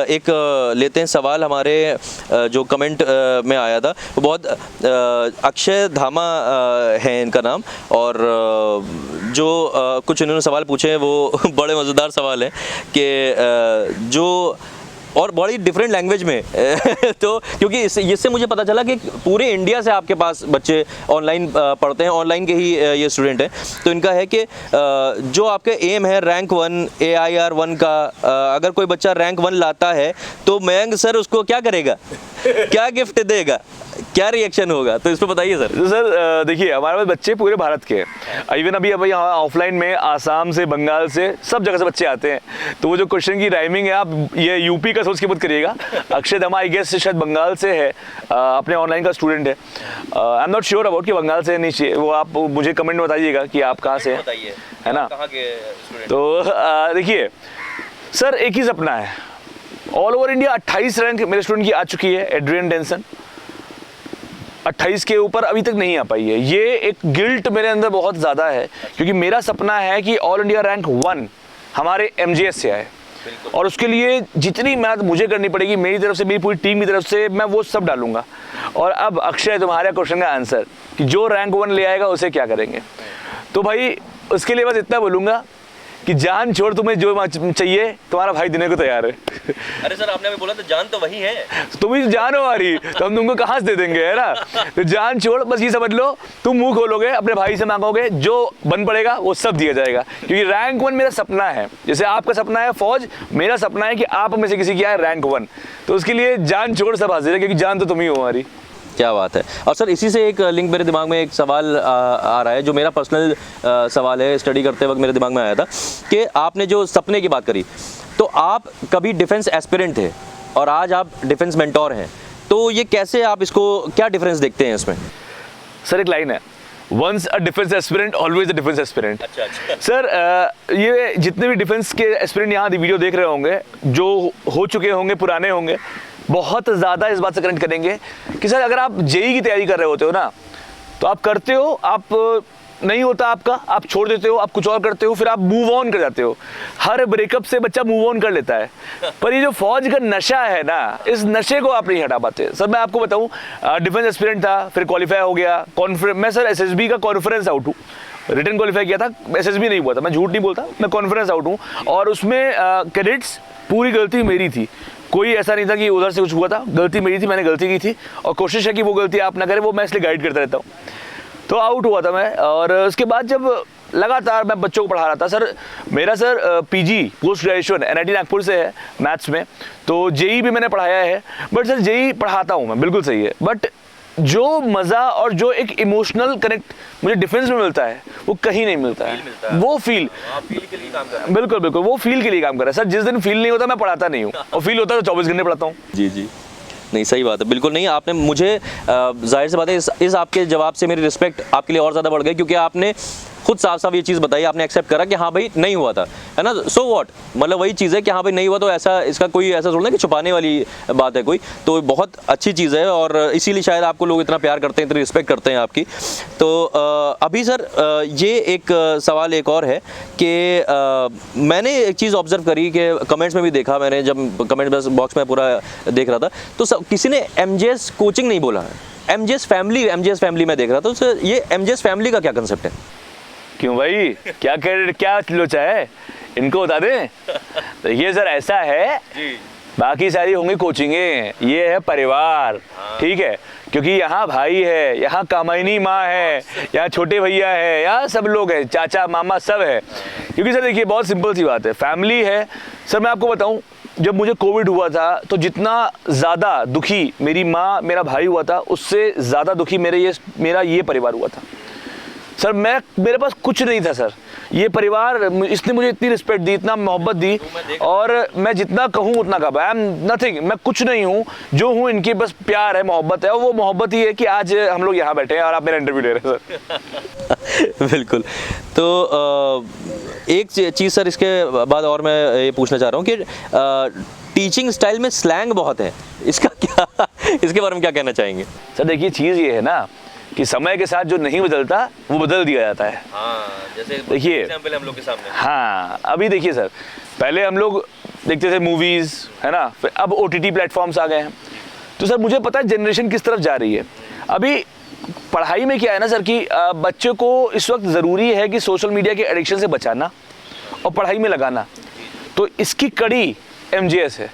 एक लेते हैं सवाल हमारे जो कमेंट में आया था, वो बहुत अक्षय धामा है इनका नाम, और जो कुछ इन्होंने सवाल पूछे हैं वो बड़े मज़ेदार सवाल हैं कि जो और बड़ी डिफरेंट लैंग्वेज में तो क्योंकि इससे मुझे पता चला कि पूरे इंडिया से आपके पास बच्चे ऑनलाइन पढ़ते हैं, ऑनलाइन के ही ये स्टूडेंट हैं। तो इनका है कि जो आपके एम है रैंक 1 AIR 1 का, अगर कोई बच्चा रैंक 1 लाता है तो मयंक सर उसको क्या करेगा, क्या गिफ्ट देगा, क्या रिएक्शन होगा, तो इस पर बताइए सर। तो सर देखिए हमारे पास बच्चे पूरे भारत के हैं, इवन अभी यहाँ ऑफलाइन में आसाम से, बंगाल से, सब जगह से बच्चे आते हैं। तो वो जो क्वेश्चन की राइमिंग है, आप ये यूपी का सोच के मत करिएगा। अक्षय धमा आई गेस शायद बंगाल से है, अपने ऑनलाइन का स्टूडेंट है। I am not sure about कि बंगाल से नीचे, वो आप मुझे कमेंट में बताइएगा कि आप कहाँ से हैं, है ना। तो देखिए सर एक ही सपना है, ऑल ओवर इंडिया 28 रैंक मेरे स्टूडेंट की आ चुकी है, एड्रियन डेंसन 28 के ऊपर अभी तक नहीं आ पाई है। ये एक गिल्ट मेरे अंदर बहुत ज़्यादा है, क्योंकि मेरा सपना है कि ऑल इंडिया रैंक 1 हमारे MGS से आए, और उसके लिए जितनी मेहनत मुझे करनी पड़ेगी, मेरी तरफ से, मेरी पूरी टीम की तरफ से, मैं वो सब डालूंगा। और अब अक्षय, तुम्हारे क्वेश्चन का आंसर कि जो रैंक 1 ले आएगा उसे क्या करेंगे, तो भाई उसके लिए बस इतना बोलूँगा कि जान छोड़, तुम्हें जो चाहिए तुम्हारा भाई देने को तैयार है। अरे सर, आपने अभी बोला तो जान तो वही है, तुम ही जान हो हमारी, तो हम तुमको कहाँ से दे देंगे, है ना। तो जान छोड़, बस ये समझ लो, तुम मुंह खोलोगे, अपने भाई से मांगोगे, जो बन पड़ेगा वो सब दिया जाएगा, क्योंकि रैंक 1 मेरा सपना है। जैसे आपका सपना है फौज, मेरा सपना है कि आप में से किसी की आए रैंक 1, तो उसके लिए जान छोड़ सब हाजिर है, क्योंकि जान तो तुम ही हो हमारी। क्या बात है। और सर, इसी से एक लिंक मेरे दिमाग में एक सवाल आ रहा है, जो मेरा पर्सनल सवाल है, स्टडी करते वक्त मेरे दिमाग में आया था कि आपने जो सपने की बात करी, तो आप कभी डिफेंस एस्पिरेंट थे और आज आप डिफेंस मेंटोर हैं, तो ये कैसे, आप इसको क्या डिफरेंस देखते हैं इसमें? सर एक लाइन है, once a defence aspirant always a defence aspirant. अच्छा। सर ये जितने भी डिफेंस के एस्पिरेंट यहाँ वीडियो देख रहे होंगे, जो हो चुके होंगे, पुराने होंगे, बहुत ज़्यादा इस बात से कनेक्ट करेंगे कि सर अगर आप जेई की तैयारी कर रहे होते हो ना, तो आप करते हो, आप नहीं होता आपका, आप छोड़ देते हो, आप कुछ और करते हो, फिर आप मूव ऑन कर जाते हो। हर ब्रेकअप से बच्चा मूव ऑन कर लेता है, पर ये जो फौज का नशा है ना, इस नशे को आप नहीं हटा पाते। सर मैं आपको बताऊं, डिफेंस एस्पिरेंट था, फिर क्वालिफाई हो गया, मैं सर SSB का कॉन्फ्रेंस आउट हूँ, रिटन क्वालिफाई किया था, SSB नहीं हुआ था, मैं झूठ नहीं बोलता, मैं कॉन्फ्रेंस आउट हूँ, और उसमें कैडेट्स पूरी गलती मेरी थी, कोई ऐसा नहीं था कि उधर से कुछ हुआ था, गलती मेरी थी, मैंने गलती की थी, और कोशिश है कि वो गलती आप ना करें, वो मैं इसलिए गाइड करता रहता हूँ। तो आउट हुआ था मैं, और उसके बाद जब लगातार मैं बच्चों को पढ़ा रहा था, सर मेरा sir PG post graduation NIT Nagpur से है मैथ्स में, तो जेई भी मैंने पढ़ाया है, बट सर जेई पढ़ाता हूँ मैं, बिल्कुल सही है, बट जो मज़ा और जो एक इमोशनल कनेक्ट मुझे डिफेंस में मिलता है, वो कहीं नहीं मिलता है। वो फील फील के लिए काम कर रहे हैं। बिल्कुल बिल्कुल, वो फील के लिए काम कर रहा है सर। जिस दिन फील नहीं होता मैं पढ़ाता नहीं हूँ, और फील होता है तो 24 घंटे पढ़ाता हूँ। जी जी, नहीं सही बात है, बिल्कुल नहीं। आपने मुझे जाहिर सी बात है, इस आपके जवाब से मेरी रिस्पेक्ट आपके लिए और ज़्यादा बढ़ गई, क्योंकि आपने खुद साफ साफ ये चीज़ बताई, आपने एक्सेप्ट करा कि हाँ भाई नहीं हुआ था, है ना। सो व्हाट, मतलब वही चीज़ है कि हाँ भाई नहीं हुआ, तो ऐसा इसका कोई ऐसा थोड़ा ना कि छुपाने वाली बात है कोई, तो बहुत अच्छी चीज़ है, और इसीलिए शायद आपको लोग इतना प्यार करते हैं, इतनी रिस्पेक्ट करते हैं आपकी। तो अभी सर ये एक सवाल एक और है कि मैंने एक चीज़ ऑब्जर्व करी कि कमेंट्स में भी देखा मैंने, जब कमेंट बॉक्स में पूरा देख रहा था, तो किसी ने MGS कोचिंग नहीं बोला है, MGS फैमिली में देख रहा था। तो सर ये MGS फैमिली का क्या कंसेप्ट है? क्यों भाई, क्या लोचा है, इनको बता दें। तो ये सर ऐसा है जी, बाकी सारी होंगी कोचिंगें, ये है परिवार, ठीक है, क्योंकि यहाँ भाई है, यहाँ कामायनी माँ है, यहाँ छोटे भैया है, यहाँ सब लोग हैं, चाचा मामा सब है। क्योंकि सर देखिए बहुत सिंपल सी बात है, फैमिली है। सर मैं आपको बताऊँ, जब मुझे कोविड हुआ था, तो जितना ज़्यादा दुखी मेरी माँ मेरा भाई हुआ था, उससे ज़्यादा दुखी मेरा ये परिवार हुआ था। सर मेरे पास कुछ नहीं था सर, ये परिवार इसने मुझे इतनी रिस्पेक्ट दी, इतना मोहब्बत दी, और मैं जितना कहूँ उतना कम। आई एम नथिंग, मैं कुछ नहीं हूँ, जो हूँ इनकी बस प्यार है, मोहब्बत है, और वो मोहब्बत ही है कि आज हम लोग यहाँ बैठे हैं और आप मेरा इंटरव्यू ले रहे हैं सर। बिल्कुल। तो एक चीज़ सर इसके बाद और मैं ये पूछना चाह रहा हूँ कि टीचिंग स्टाइल में स्लैंग बहुत है, इसका क्या, इसके बारे में क्या कहना चाहेंगे? सर देखिए चीज़ ये है ना कि समय के साथ जो नहीं बदलता वो बदल दिया जाता है। हाँ, जैसे देखिए एग्जांपल हम लोग के सामने। हाँ, अभी देखिए सर, पहले हम लोग देखते थे मूवीज़, है ना, फिर अब OTT प्लेटफॉर्म्स आ गए हैं। तो सर मुझे पता है जनरेशन किस तरफ जा रही है। अभी पढ़ाई में क्या है ना सर कि बच्चों को इस वक्त ज़रूरी है कि सोशल मीडिया के एडिक्शन से बचाना और पढ़ाई में लगाना, तो इसकी कड़ी MGS है।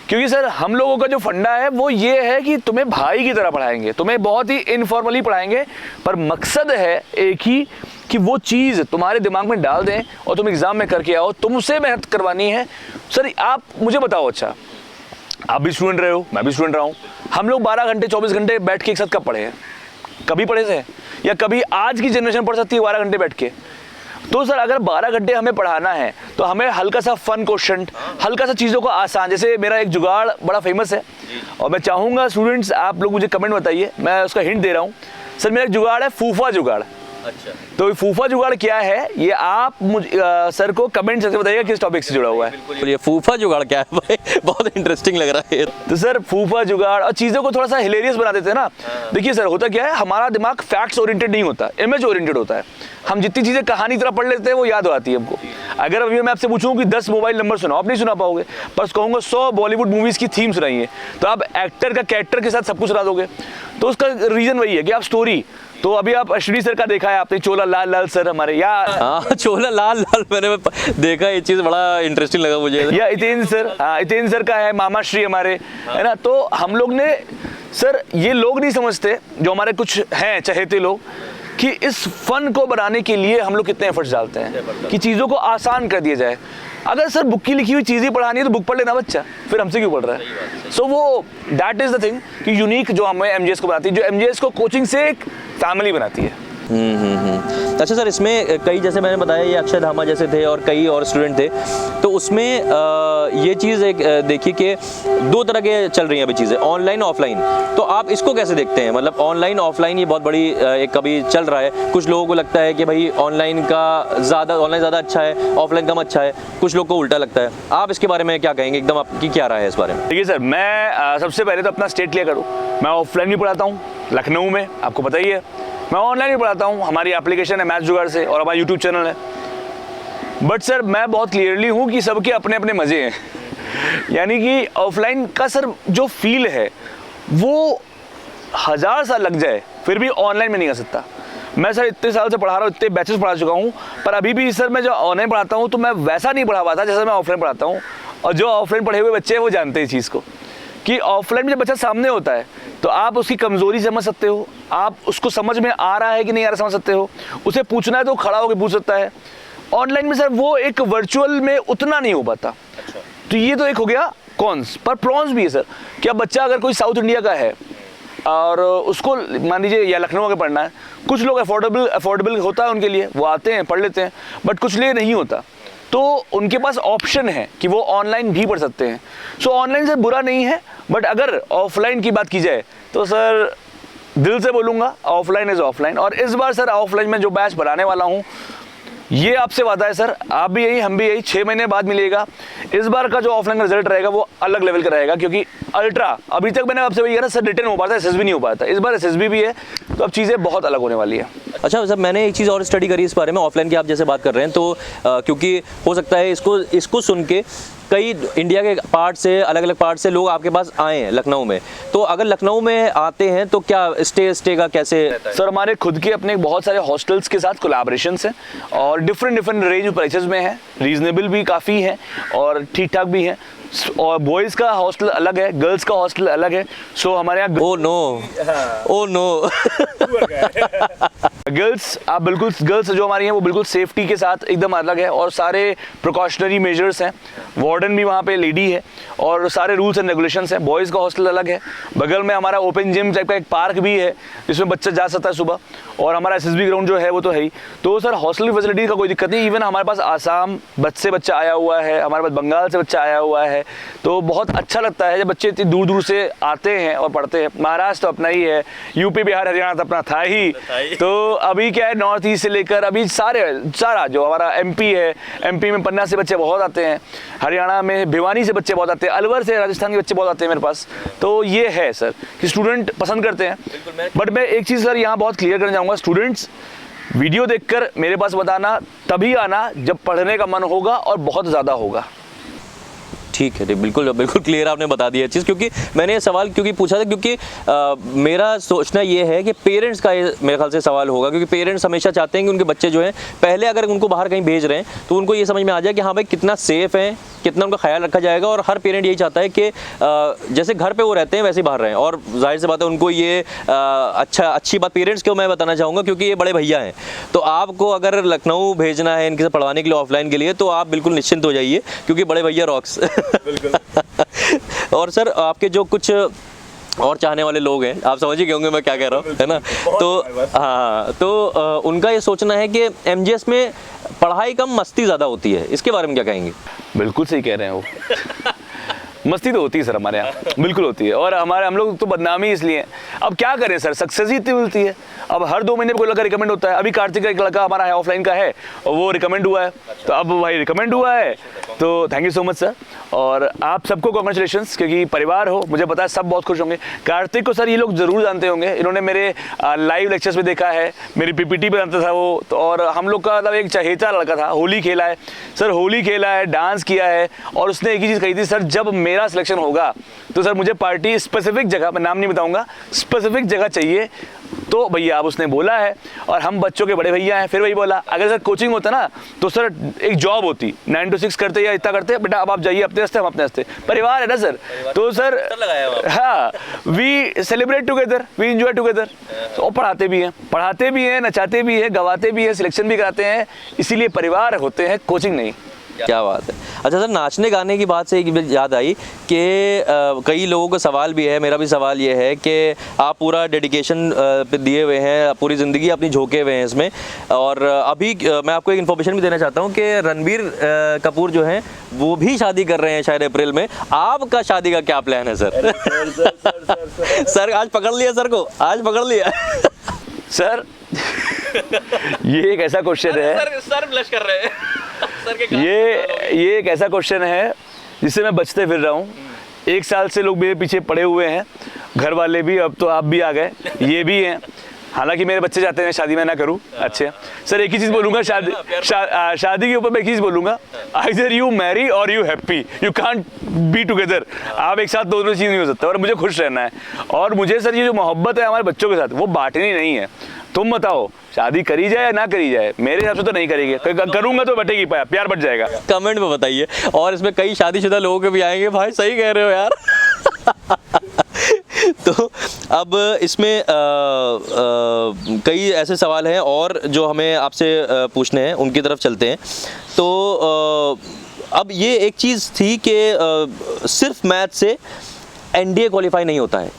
क्योंकि सर हम लोगों का जो फंडा है वो ये है कि तुम्हें भाई की तरह पढ़ाएंगे, तुम्हें बहुत ही इनफॉर्मली पढ़ाएंगे, पर मकसद है एक ही कि वो चीज़ तुम्हारे दिमाग में डाल दें और तुम एग्ज़ाम में करके आओ, तुमसे मेहनत करवानी है। सर आप मुझे बताओ, अच्छा आप भी स्टूडेंट रहे हो, मैं भी स्टूडेंट रहा हूँ, हम लोग 12 घंटे 24 घंटे बैठ के एक साथ कब पढ़े हैं? कभी पढ़े थे? या कभी आज की जनरेशन पढ़ सकती है 12 घंटे बैठ के? तो सर अगर 12 घंटे हमें पढ़ाना है तो हमें हल्का सा फन क्वेश्चन, हल्का सा चीज़ों को आसान, जैसे मेरा एक जुगाड़ बड़ा फेमस है और मैं चाहूँगा स्टूडेंट्स आप लोग मुझे कमेंट बताइए, मैं उसका हिंट दे रहा हूँ। सर मेरा एक जुगाड़ है फूफा जुगाड़, अच्छा, तो ये फूफा जुगाड़ क्या है, ये आप सर को कमेंट करके बताइएगा किस टॉपिक से जुड़ा हुआ है। ये फूफा जुगाड़ क्या है भाई? बहुत इंटरेस्टिंग लग रहा है। तो सर फूफा जुगाड़ और चीज़ों को थोड़ा सा हिलेरियस बना देते हैं ना। देखिए सर, होता क्या है, हमारा दिमाग फैक्ट्स ओरिएंटेड नहीं होता, इमेज ओरिएंटेड होता है। हम जितनी चीज़ें कहानी तरह पढ़ लेते हैं वो याद आती है हमको। अगर अभी मैं आपसे पूछूं कि 10 मोबाइल नंबर सुनाओ, आप नहीं सुना पाओगे। बस कहूँगा 100 बॉलीवुड मूवीज़ की थीम सुनाइए, तो आप एक्टर का कैरेक्टर के साथ सब कुछ सुना दोगे। तो उसका रीज़न वही है कि आप स्टोरी, तो अभी आप अश्विनी सर का देखा है आपने, चोला लाल लाल सर हमारे, या हाँ चोला लाल लाल मैंने देखा, ये चीज़ बड़ा इंटरेस्टिंग लगा मुझे। या हितेंद्र सर, हाँ हितेंद्र सर का है मामा श्री हमारे, है ना। तो हम लोग ने सर, ये लोग नहीं समझते जो हमारे कुछ हैं चहेते लोग, कि इस फन को बनाने के लिए हम लोग कितने एफर्ट्स डालते हैं कि चीज़ों को आसान कर दिया जाए। अगर सर बुक की लिखी हुई चीज़ें पढ़ानी है तो बुक पढ़ लेना बच्चा, फिर हमसे क्यों पढ़ रहा है। सो वो दैट इज़ द थिंग कि यूनिक जो हमें एमजीएस को बनाती है, जो एमजीएस को कोचिंग से एक फैमिली बनाती है। अच्छा सर, इसमें कई, जैसे मैंने बताया, ये अक्षय धामा जैसे थे और कई और स्टूडेंट थे, तो उसमें ये चीज़ एक देखिए कि 2 तरह के चल रही हैं अभी चीज़ें, ऑनलाइन ऑफलाइन। तो आप इसको कैसे देखते हैं? मतलब ऑनलाइन ऑफलाइन ये बहुत बड़ी एक अभी चल रहा है। कुछ लोगों को लगता है कि भाई ऑनलाइन ज़्यादा अच्छा है, ऑफलाइन कम अच्छा है, कुछ लोग को उल्टा लगता है। आप इसके बारे में क्या कहेंगे, एकदम आपकी क्या राय है इस बारे में? देखिए सर, मैं सबसे पहले तो अपना स्टेट क्लियर करूँ, मैं ऑफलाइन भी पढ़ाता हूँ लखनऊ में, आपको पता ही है। मैं ऑनलाइन भी पढ़ाता हूँ, हमारी एप्लीकेशन है मैथ जुगाड़ से, और हमारा यूट्यूब चैनल है। बट सर मैं बहुत क्लियरली हूँ कि सबके अपने अपने मज़े हैं। यानी कि ऑफलाइन का सर जो फील है वो 1000 साल लग जाए फिर भी ऑनलाइन में नहीं आ सकता। मैं सर इतने साल से पढ़ा रहा हूँ, इतने बैचेस पढ़ा चुका हूँ, पर अभी भी सर मैं जो ऑनलाइन पढ़ाता हूँ तो मैं वैसा नहीं पढ़ा पाता जैसा मैं ऑफलाइन पढ़ाता हूँ। और जो ऑफलाइन पढ़े हुए बच्चे हैं वो जानते हैं इस चीज़ को, कि ऑफलाइन में जब बच्चा सामने होता है तो आप उसकी कमज़ोरी समझ सकते हो, आप उसको समझ में आ रहा है कि नहीं आ रहा समझ सकते हो, उसे पूछना है तो खड़ा होकर पूछ सकता है। ऑनलाइन में सर वो एक वर्चुअल में उतना नहीं हो पाता। तो ये तो एक हो गया कॉन्स, पर प्रॉन्स भी है सर। कि अब बच्चा अगर कोई साउथ इंडिया का है और उसको मान लीजिए या लखनऊ के पढ़ना है, कुछ लोग अफोर्डेबल होता है उनके लिए, वो आते हैं पढ़ लेते हैं, बट कुछ लिए नहीं होता, तो उनके पास ऑप्शन है कि वो ऑनलाइन भी पढ़ सकते हैं। सो ऑनलाइन सर बुरा नहीं है, बट अगर ऑफलाइन की बात की जाए तो सर दिल से बोलूँगा ऑफलाइन इज़ ऑफलाइन। और इस बार सर ऑफलाइन में जो बैच बनाने वाला हूँ, ये आपसे वादा है सर, आप भी यही हम भी यही, 6 महीने बाद मिलेगा। इस बार का जो ऑफलाइन का रिजल्ट रहेगा वो अलग लेवल का रहेगा, क्योंकि अल्ट्रा, अभी तक मैंने आपसे वही कहा ना सर, रिटर्न हो पाता है, एसएसबी नहीं हो पाता। इस बार एसएसबी भी है, तो अब चीज़ें बहुत अलग होने वाली है। अच्छा सर, मैंने एक चीज़ और स्टडी करी इस बारे में, ऑफलाइन की आप जैसे बात कर रहे हैं, तो क्योंकि हो सकता है इसको सुन के कई इंडिया के पार्ट से, अलग अलग पार्ट से लोग आपके पास आए हैं लखनऊ में, तो अगर लखनऊ में आते हैं तो क्या स्टे का कैसे? सर हमारे खुद के अपने बहुत सारे हॉस्टल्स के साथ कोलैबोरेशंस हैं और डिफरेंट रेंज प्राइसेस में है, रीजनेबल भी काफ़ी है और ठीक ठाक भी है। और बॉयज़ का हॉस्टल अलग है, गर्ल्स का हॉस्टल अलग है। सो हमारे यहाँ ओ नो गर्ल्स, आप बिल्कुल, गर्ल्स जो हमारी हैं वो बिल्कुल सेफ्टी के साथ एकदम अलग है और सारे प्रिकॉशनरी मेजर्स हैं। वार्डन भी वहाँ पे लेडी है और सारे रूल्स एंड रेगुलेशंस हैं। बॉयज़ का हॉस्टल अलग है, बगल में हमारा ओपन जिम टाइप का एक पार्क भी है जिसमें बच्चा जा सकता है सुबह, और हमारा एसएसबी ग्राउंड जो है वो तो है ही। तो सर हॉस्टल की फैसिलिटी का कोई दिक्कत नहीं। इवन हमारे पास आसाम से बच्चा आया हुआ है, हमारे पास बंगाल से बच्चा आया हुआ है, तो बहुत अच्छा लगता है जब बच्चे इतनी दूर दूर से आते हैं और पढ़ते हैं। महाराष्ट्र तो अपना ही है, यूपी बिहार हरियाणा तो अपना था ही, तो अभी क्या है, नॉर्थ ईस्ट से लेकर अभी सारा जो हमारा एमपी है, एमपी में पन्ना से बच्चे बहुत आते हैं, हरियाणा में भिवानी से बच्चे बहुत आते हैं, अलवर से राजस्थान के बच्चे बहुत आते हैं मेरे पास। तो ये है सर कि स्टूडेंट पसंद करते हैं। बट मैं एक चीज़ सर यहाँ बहुत क्लियर करना चाहूँगा, स्टूडेंट्स वीडियो देखकर मेरे पास बताना तभी आना जब पढ़ने का मन होगा और बहुत ज़्यादा होगा। ठीक है, बिल्कुल क्लियर आपने बता दिया चीज़, क्योंकि मैंने ये सवाल क्योंकि पूछा था, क्योंकि मेरा सोचना ये है कि पेरेंट्स का ये मेरे ख्याल से सवाल होगा, क्योंकि पेरेंट्स हमेशा चाहते हैं कि उनके बच्चे जो हैं, पहले अगर उनको बाहर कहीं भेज रहे हैं तो उनको ये समझ में आ जाए कि हाँ भाई कितना सेफ़ है, कितना उनका ख्याल रखा जाएगा। और हर पेरेंट यही चाहता है कि जैसे घर पे वो रहते हैं वैसे ही बाहर रहें। और जाहिर सी बात है उनको ये अच्छी बात पेरेंट्स को मैं बताना चाहूँगा, क्योंकि ये बड़े भैया हैं, तो आपको अगर लखनऊ भेजना है इनके साथ पढ़वाने के लिए ऑफलाइन के लिए, तो आप बिल्कुल निश्चिंत हो जाइए, क्योंकि बड़े भैया रॉक्स। और सर आपके जो कुछ और चाहने वाले लोग हैं, आप समझ ही गए होंगे मैं क्या कह रहा हूँ, है ना, तो हाँ, तो उनका ये सोचना है कि एमजीएस में पढ़ाई कम मस्ती ज़्यादा होती है, इसके बारे में क्या कहेंगे? बिल्कुल सही कह रहे हैं वो। मस्ती तो होती है सर हमारे यहाँ, बिल्कुल होती है। और हम लोग तो बदनामी इसलिए हैं। अब क्या करें सर, सक्सेस ही इतनी मिलती है। अब हर 2 महीने में कोई लड़का रिकमेंड होता है। अभी कार्तिक का एक लड़का हमारा है ऑफलाइन का है और वो रिकमेंड हुआ है, तो अब भाई रिकमेंड हुआ है तो thank you so much sir. और आप सबको कॉन्ग्रेचुलेशंस, क्योंकि परिवार हो, मुझे पता है सब बहुत खुश होंगे। कार्तिक को सर ये लोग जरूर जानते होंगे, इन्होंने मेरे लाइव लेक्चर्स में देखा है, मेरी पीपीटी पे जानता था वो तो। और हम लोग का मतलब एक चहेता लड़का था, होली खेला है सर, होली खेला है, डांस किया है। और उसने एक ही चीज़ कही थी, सर जब मेरा सिलेक्शन होगा तो सर मुझे पार्टी स्पेसिफिक जगह, मैं नाम नहीं बताऊंगा, स्पेसिफिक जगह चाहिए। तो भैया अब उसने बोला है और हम बच्चों के बड़े भैया हैं। फिर वही बोला, अगर सर कोचिंग होता ना तो सर एक जॉब होती, 9 to 6 करते या इतना करते, बेटा अब आप जाइए अपने हंसते, हम अपने हंसते, परिवार है ना सर। तो सर हाँ, we celebrate together, we enjoy together. तो पढ़ाते भी हैं, नचाते भी हैं, गवाते भी हैं, सिलेक्शन भी कराते हैं, इसीलिए परिवार होते हैं, कोचिंग नहीं। क्या बात है। अच्छा सर, नाचने गाने की बात से एक याद आई कि कई लोगों का सवाल भी है, मेरा भी सवाल ये है कि आप पूरा डेडिकेशन दिए हुए हैं, पूरी ज़िंदगी अपनी झोंके हुए हैं इसमें। और अभी मैं आपको एक इन्फॉर्मेशन भी देना चाहता हूँ कि रणबीर कपूर जो हैं वो भी शादी कर रहे हैं शायद अप्रैल में। आपका शादी का क्या प्लान है सर? सर आज पकड़ लिया सर को, आज पकड़ लिया। सर ये एक ऐसा क्वेश्चन है, सर ब्लश कर रहे हैं सर के ये एक ऐसा क्वेश्चन है जिससे मैं बचते फिर रहा हूँ। 1 साल से लोग मेरे पीछे पड़े हुए हैं, घर वाले भी, अब तो आप भी आ गए, ये भी हैं। हालांकि मेरे बच्चे चाहते हैं शादी मैं ना करूं। अच्छे सर, एक ही चीज़ बोलूँगा, शादी के ऊपर मैं एक चीज़ बोलूँगा, आइदर यू मैरी और you happy, you can't be together. आप एक साथ दोनों चीज़ नहीं हो सकता और मुझे खुश रहना है। और मुझे सर ये जो मोहब्बत है हमारे बच्चों के साथ, वो बांटनी नहीं है। तुम बताओ शादी करी जाए या ना करी जाए, मेरे हिसाब से तो नहीं करेगी, करूंगा तो बटेगी, प्यार बढ़ जाएगा। कमेंट में बताइए। और इसमें कई शादीशुदा लोगों के भी आएंगे, भाई सही कह रहे हो यार। तो अब इसमें कई ऐसे सवाल हैं और जो हमें आपसे पूछने हैं, उनकी तरफ चलते हैं। तो अब ये एक चीज़ थी कि सिर्फ मैथ से एनडीए क्वालिफाई नहीं होता है,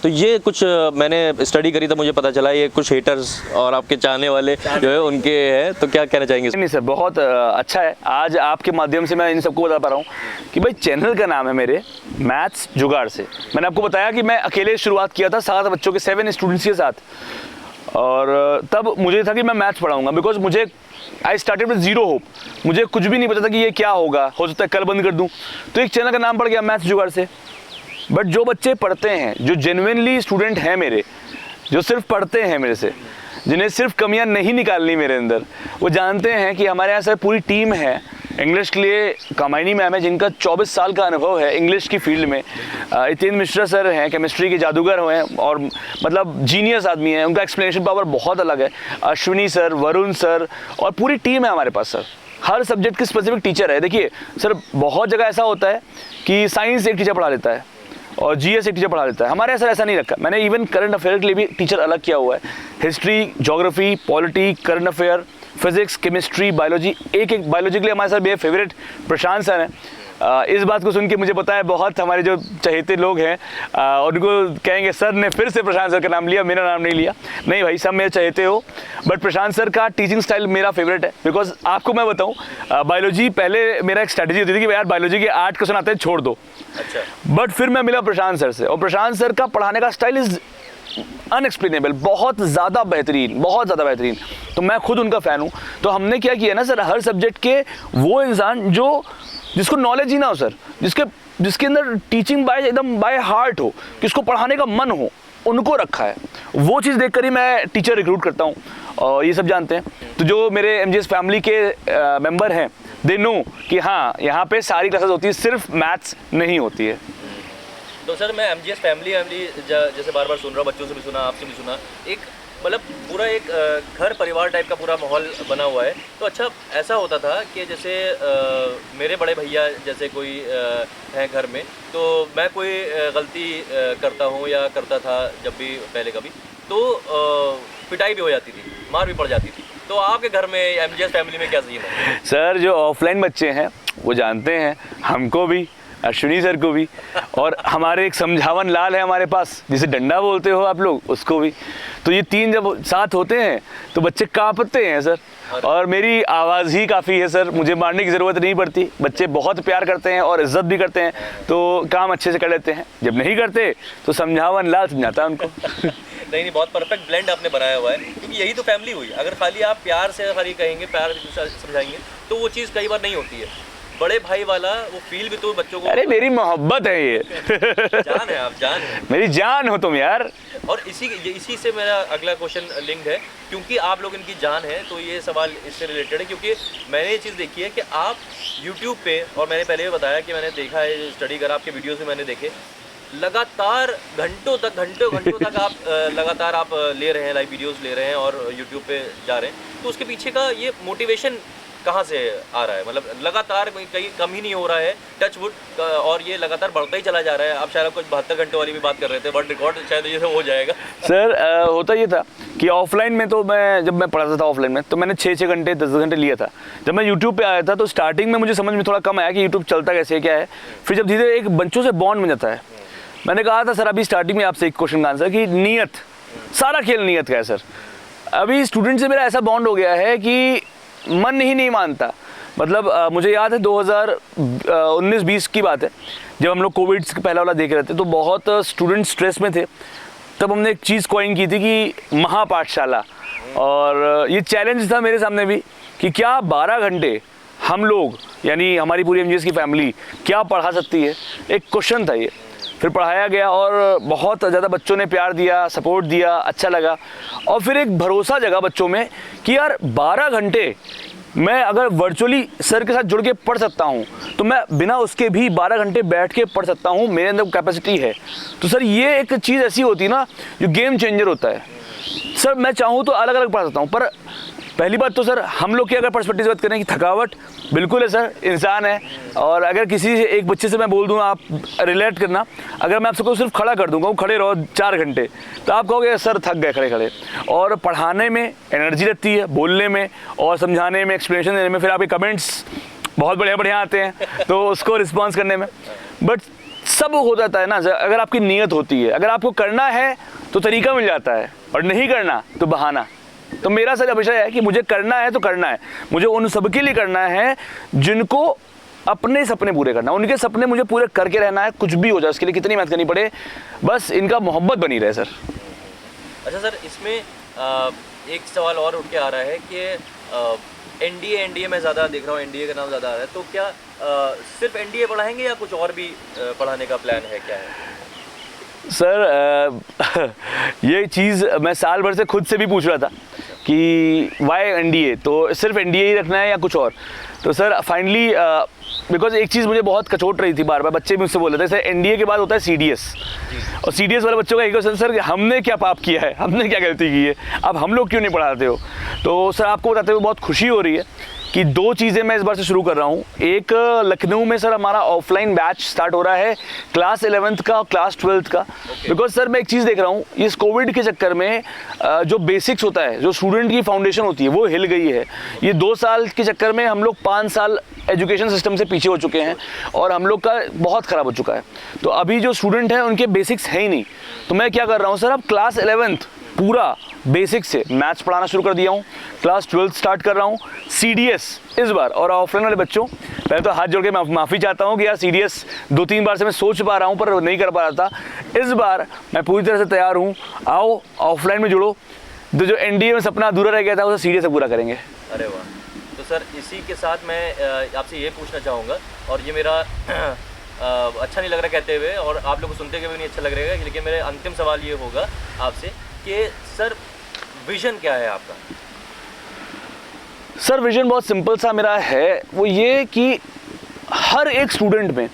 तो ये कुछ मैंने स्टडी करी तो मुझे पता चला ये कुछ हेटर्स और आपके चाहने वाले जो है उनके हैं, तो क्या कहना चाहेंगे? नहीं सर, बहुत अच्छा है, आज आपके माध्यम से मैं इन सबको बता पा रहा हूँ कि भाई चैनल का नाम है मेरे मैथ्स जुगाड़ से। मैंने आपको बताया कि मैं अकेले शुरुआत किया था 7 बच्चों के, 7 स्टूडेंट्स के साथ। और तब मुझे था कि मैं मैथ्स पढ़ाऊँगा, बिकॉज मुझे आई स्टार्टेड विद 0 होप, मुझे कुछ भी नहीं पता था कि ये क्या होगा, हो सकता है कल बंद कर दूँ। तो एक चैनल का नाम पड़ गया मैथ्स जुगाड़ से। बट जो बच्चे पढ़ते हैं, जो जेन्युइनली स्टूडेंट हैं मेरे, जो सिर्फ पढ़ते हैं मेरे से, जिन्हें सिर्फ कमियां नहीं निकालनी मेरे अंदर, वो जानते हैं कि हमारे यहाँ सर पूरी टीम है। इंग्लिश के लिए कामायनी मैम है जिनका 24 साल का अनुभव है इंग्लिश की फील्ड में। इतेंद्र मिश्रा सर हैं, केमिस्ट्री के जादूगर हुए हैं और मतलब जीनियस आदमी हैं, उनका एक्सप्लेनेशन पावर बहुत अलग है। अश्विनी सर, वरुण सर और पूरी टीम है हमारे पास सर। हर सब्जेक्ट की स्पेसिफिक टीचर है। देखिए सर, बहुत जगह ऐसा होता है कि साइंस एक टीचर पढ़ा लेता है और जीएस एक टीचर पढ़ा लेता है, हमारे ऐसा नहीं रखा। मैंने इवन करंट अफेयर के लिए भी टीचर अलग किया हुआ है। History, geography, polity, current affair, physics, chemistry, biology, एक बायोलॉजी के लिए हमारे साथ मेरे फेवरेट प्रशांत सर हैं। इस बात को सुन के मुझे पता है बहुत हमारे जो चहेते लोग हैं उनको कहेंगे सर ने फिर से प्रशांत सर का नाम लिया, मेरा नाम नहीं लिया। नहीं भाई, सब मेरे चहेते हो, बट प्रशांत सर का टीचिंग स्टाइल मेरा फेवरेट है। बिकॉज आपको मैं बताऊं, बायोलॉजी पहले मेरा एक स्ट्रैटेजी होती थी कि यार बायोलॉजी के 8 क्वेश्चन आते हैं, छोड़ दो। अच्छा। बट फिर मैं मिला प्रशांत सर से और प्रशांत सर का पढ़ाने का स्टाइल इज अनएक्सप्लेनेबल, बहुत ज़्यादा बेहतरीन, बहुत ज़्यादा बेहतरीन। तो मैं खुद उनका फ़ैन हूँ। तो हमने क्या किया ना सर, हर सब्जेक्ट के वो इंसान जिसको नॉलेज ही ना हो सर, जिसके अंदर टीचिंग एकदम बाय हार्ट हो, जिसको पढ़ाने का मन हो, उनको रखा है। वो चीज़ देखकर ही मैं टीचर रिक्रूट करता हूँ और ये सब जानते हैं। तो जो मेरे एमजीएस फैमिली के मेंबर हैं, दे नो कि हाँ यहाँ पे सारी क्लासेस होती है, सिर्फ मैथ्स नहीं होती है। तो सर मैं एमजीएस फैमिली जैसे बार बार सुन रहा हूँ, बच्चों से भी सुना, आपसे भी सुना, एक मतलब पूरा एक घर परिवार टाइप का पूरा माहौल बना हुआ है। तो अच्छा ऐसा होता था कि जैसे मेरे बड़े भैया जैसे कोई हैं घर में, तो मैं कोई गलती करता हूँ या करता था जब भी पहले कभी, तो पिटाई भी हो जाती थी, मार भी पड़ जाती थी। तो आपके घर में एमजीएस फैमिली में क्या सीन है? सर जो ऑफलाइन बच्चे हैं वो जानते हैं, हमको भी, अश्विनी सर को भी, और हमारे एक समझावन लाल है हमारे पास, जिसे डंडा बोलते हो आप लोग, उसको भी। तो ये 3 जब साथ होते हैं तो बच्चे कांपते हैं सर। और मेरी आवाज़ ही काफ़ी है सर, मुझे मारने की ज़रूरत नहीं पड़ती। बच्चे बहुत प्यार करते हैं और इज्जत भी करते हैं, तो काम अच्छे से कर लेते हैं। जब नहीं करते तो समझावन लाल समझाता है उनको। नहीं, बहुत परफेक्ट ब्लेंड आपने बनाया हुआ है, क्योंकि यही तो फैमिली हुई। अगर खाली आप प्यार से खाली कहेंगे, प्यार से समझाएंगे, तो वो चीज़ कई बार नहीं होती है। बड़े भाई वाला वो फील भी तो बच्चों को, अरे मेरी मोहब्बत है ये। जान है, आप जान है। मेरी जान हो तुम यार। और इसी से मेरा अगला क्वेश्चन लिंक है, क्योंकि आप लोग इनकी जान है, तो ये सवाल इससे रिलेटेड है। क्योंकि मैंने ये चीज़ देखी है कि आप YouTube पे, और मैंने पहले भी बताया कि मैंने देखा है, स्टडी करा, आपके वीडियोस भी मैंने देखे, लगातार घंटों तक आप लगातार आप ले रहे हैं, लाइव वीडियोस ले रहे हैं और YouTube पे जा रहे हैं। तो उसके पीछे का ये मोटिवेशन कहाँ से आ रहा है? मतलब लगातार कहीं कम ही नहीं हो रहा है, टच वुड, और ये लगातार बढ़ता ही चला जा रहा है। आप शायद कुछ 72 घंटे वाली भी बात कर रहे थे, वर्ल्ड रिकॉर्ड शायद ये हो जाएगा। सर होता ये था कि ऑफलाइन में तो जब मैं पढ़ाता था ऑफलाइन में, तो मैंने 6 घंटे 10 घंटे लिया था। जब मैं यूट्यूब पे आया था तो स्टार्टिंग में मुझे समझ में थोड़ा कम आया कि यूट्यूब चलता कैसे, क्या है। फिर जब धीरे एक बच्चों से बॉन्ड बन जाता है, मैंने कहा था सर अभी स्टार्टिंग में आपसे एक क्वेश्चन का आंसर कि नीयत, सारा खेल नीयत का है सर। अभी स्टूडेंट से मेरा ऐसा बॉन्ड हो गया है कि मन ही नहीं मानता। मतलब मुझे याद है 2019-20 की बात है, जब हम लोग कोविड से पहला वाला देख रहे थे, तो बहुत स्टूडेंट स्ट्रेस में थे। तब हमने एक चीज़ कॉइन की थी कि महापाठशाला, और ये चैलेंज था मेरे सामने भी कि क्या 12 घंटे हम लोग, यानी हमारी पूरी MGS की फैमिली क्या पढ़ा सकती है। एक क्वेश्चन था ये। फिर पढ़ाया गया और बहुत ज़्यादा बच्चों ने प्यार दिया, सपोर्ट दिया, अच्छा लगा। और फिर एक भरोसा जगा बच्चों में कि यार 12 घंटे मैं अगर वर्चुअली सर के साथ जुड़ के पढ़ सकता हूँ, तो मैं बिना उसके भी 12 घंटे बैठ के पढ़ सकता हूँ, मेरे अंदर कैपेसिटी है। तो सर ये एक चीज़ ऐसी होती है ना जो गेम चेंजर होता है। सर मैं चाहूँ तो अलग अलग पढ़ सकता हूँ, पर पहली बात तो सर हम लोग की अगर पर्सपेक्टिव से बात करें कि थकावट बिल्कुल है सर, इंसान है। और अगर किसी से एक बच्चे से मैं बोल दूँ आप रिलेट करना, अगर मैं आपसे को सिर्फ खड़ा कर दूँगा, खड़े रहो 4 घंटे, तो आप कहोगे सर थक गए खड़े खड़े। और पढ़ाने में एनर्जी लगती है, बोलने में और समझाने में, एक्सप्लेनेशन देने में, फिर आपके कमेंट्स बहुत बढ़िया आते हैं, तो उसको रिस्पॉन्स करने में। बट सब हो जाता है ना अगर आपकी नीयत होती है। अगर आपको करना है तो तरीका मिल जाता है, और नहीं करना तो बहाना। तो मेरा सर हमेशा है कि मुझे करना है तो करना है, मुझे उन सबके लिए करना है जिनको अपने सपने पूरे करना है, उनके सपने मुझे पूरे करके रहना है, कुछ भी हो जाए उसके लिए, कितनी मेहनत करनी पड़े, बस इनका मोहब्बत बनी रहे सर। अच्छा सर, इसमें एक सवाल और उठ के आ रहा है कि एनडीए मैं ज़्यादा देख रहा हूँ, एनडीए का नाम ज़्यादा आ रहा है, तो क्या सिर्फ एनडीए पढ़ाएंगे या कुछ और भी पढ़ाने का प्लान है, क्या है? सर ये चीज़ मैं साल भर से खुद से भी पूछ रहा था कि वाई एनडीए, तो सिर्फ एनडीए ही रखना है या कुछ और। तो सर फाइनली बिकॉज एक चीज़ मुझे बहुत कचोट रही थी, बार बार बच्चे भी मुझसे बोल रहे थे सर एनडीए के बाद होता है सीडीएस, और सीडीएस वाले बच्चों का एक क्वेश्चन सर हमने क्या पाप किया है, हमने क्या गलती की है, अब हम लोग क्यों नहीं पढ़ाते हो। तो सर आपको बताते हुए बहुत खुशी हो रही है कि 2 चीज़ें मैं इस बार से शुरू कर रहा हूँ। एक लखनऊ में सर हमारा ऑफलाइन बैच स्टार्ट हो रहा है क्लास 11th का, क्लास 12th का। बिकॉज सर मैं एक चीज़ देख रहा हूँ, इस कोविड के चक्कर में जो बेसिक्स होता है, जो स्टूडेंट की फाउंडेशन होती है, वो हिल गई है। ये 2 साल के चक्कर में हम लोग 5 साल एजुकेशन सिस्टम से पीछे हो चुके हैं, और हम लोग का बहुत ख़राब हो चुका है। तो अभी जो स्टूडेंट हैं उनके बेसिक्स है ही नहीं। तो मैं क्या कर रहा हूँ सर, अब क्लास 11th पूरा बेसिक से मैथ्स पढ़ाना शुरू कर दिया हूँ, क्लास 12th स्टार्ट कर रहा हूँ, सीडीएस इस बार। और ऑफलाइन वाले बच्चों, पहले तो हाथ जोड़ के मैं माफ़ी चाहता हूँ कि यार सीडीएस 2-3 बार से मैं सोच पा रहा हूँ पर नहीं कर पा रहा था। इस बार मैं पूरी तरह से तैयार हूँ, आओ ऑफलाइन में जुड़ो, तो जो एनडीए में सपना अधूरा रह गया था उसे सीडीएस से पूरा करेंगे। अरे वाह। तो सर इसी के साथ मैं आपसे ये पूछना चाहूँगा, और ये मेरा अच्छा नहीं लग रहा कहते हुए, और आप लोग को सुनते हुए भी नहीं अच्छा लग रहा है, लेकिन मेरे अंतिम सवाल ये होगा आपसे कि सर विज़न क्या है आपका? सर विज़न बहुत सिंपल सा मेरा है, वो ये कि हर एक स्टूडेंट में,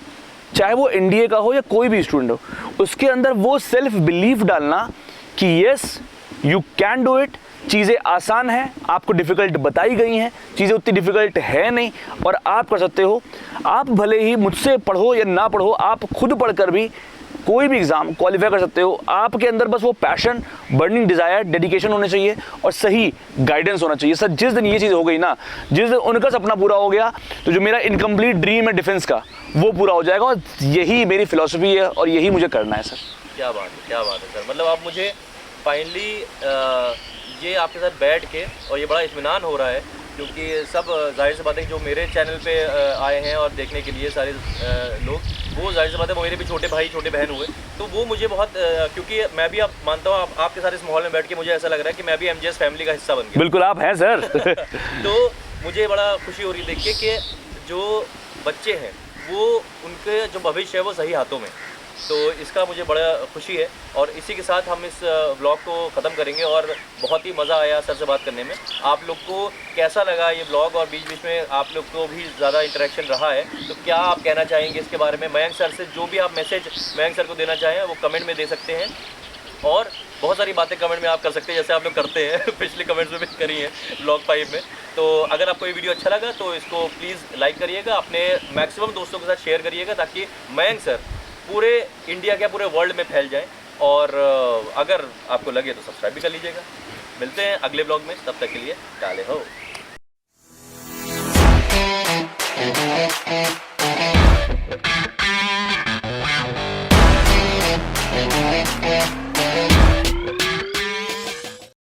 चाहे वो एनडीए का हो या कोई भी स्टूडेंट हो, उसके अंदर वो सेल्फ बिलीफ डालना कि yes you can do it. चीज़ें आसान हैं, आपको डिफ़िकल्ट बताई गई हैं, चीज़ें उतनी डिफ़िकल्ट है नहीं, और आप कर सकते हो। आप भले ही मुझसे पढ़ो या ना पढ़ो, आप खुद पढ़कर भी कोई भी एग्ज़ाम क्वालिफाई कर सकते हो। आपके अंदर बस वो पैशन, बर्निंग डिज़ायर, डेडिकेशन होने चाहिए, और सही गाइडेंस होना चाहिए। सर जिस दिन ये चीज़ हो गई ना, जिस दिन उनका सपना पूरा हो गया, तो जो मेरा इनकम्प्लीट ड्रीम है डिफेंस का, वो पूरा हो जाएगा। और यही मेरी फिलॉसफी है और यही मुझे करना है सर। क्या बात है, क्या बात है सर। मतलब आप मुझे फाइनली ये आपके साथ बैठ के, और ये बड़ा इत्मीनान हो रहा है क्योंकि सब जाहिर सी बात है कि जो मेरे चैनल पे आए हैं और देखने के लिए सारे लोग, वो जाहिर सी बात है वो मेरे भी छोटे भाई छोटे बहन हुए, तो वो मुझे बहुत क्योंकि मैं भी अब मानता हूँ आपके साथ इस माहौल में बैठ के मुझे ऐसा लग रहा है कि मैं भी MJS फैमिली का हिस्सा बन गया। बिल्कुल आप हैं सर। तो मुझे बड़ा खुशी हो रही है देख के कि जो बच्चे हैं वो उनके जो भविष्य है वो सही हाथों में, तो इसका मुझे बड़ा खुशी है। और इसी के साथ हम इस व्लॉग को ख़त्म करेंगे और बहुत ही मज़ा आया सर से बात करने में। आप लोग को कैसा लगा ये व्लॉग और बीच बीच में आप लोग को भी ज़्यादा इंटरेक्शन रहा है, तो क्या आप कहना चाहेंगे इसके बारे में? मयंक सर से जो भी आप मैसेज मयंक सर को देना चाहें वो कमेंट में दे सकते हैं, और बहुत सारी बातें कमेंट में आप कर सकते हैं जैसे आप लोग करते हैं पिछले कमेंट्स में भी करी हैं व्लॉग 5 में। तो अगर आपको ये वीडियो अच्छा लगा तो इसको प्लीज़ लाइक करिएगा, अपने मैक्सिमम दोस्तों के साथ शेयर करिएगा ताकि मयंक सर पूरे इंडिया क्या पूरे वर्ल्ड में फैल जाएं। और अगर आपको लगे तो सब्सक्राइब भी कर लीजिएगा। मिलते हैं अगले ब्लॉग में, तब तक के लिए टाले हो।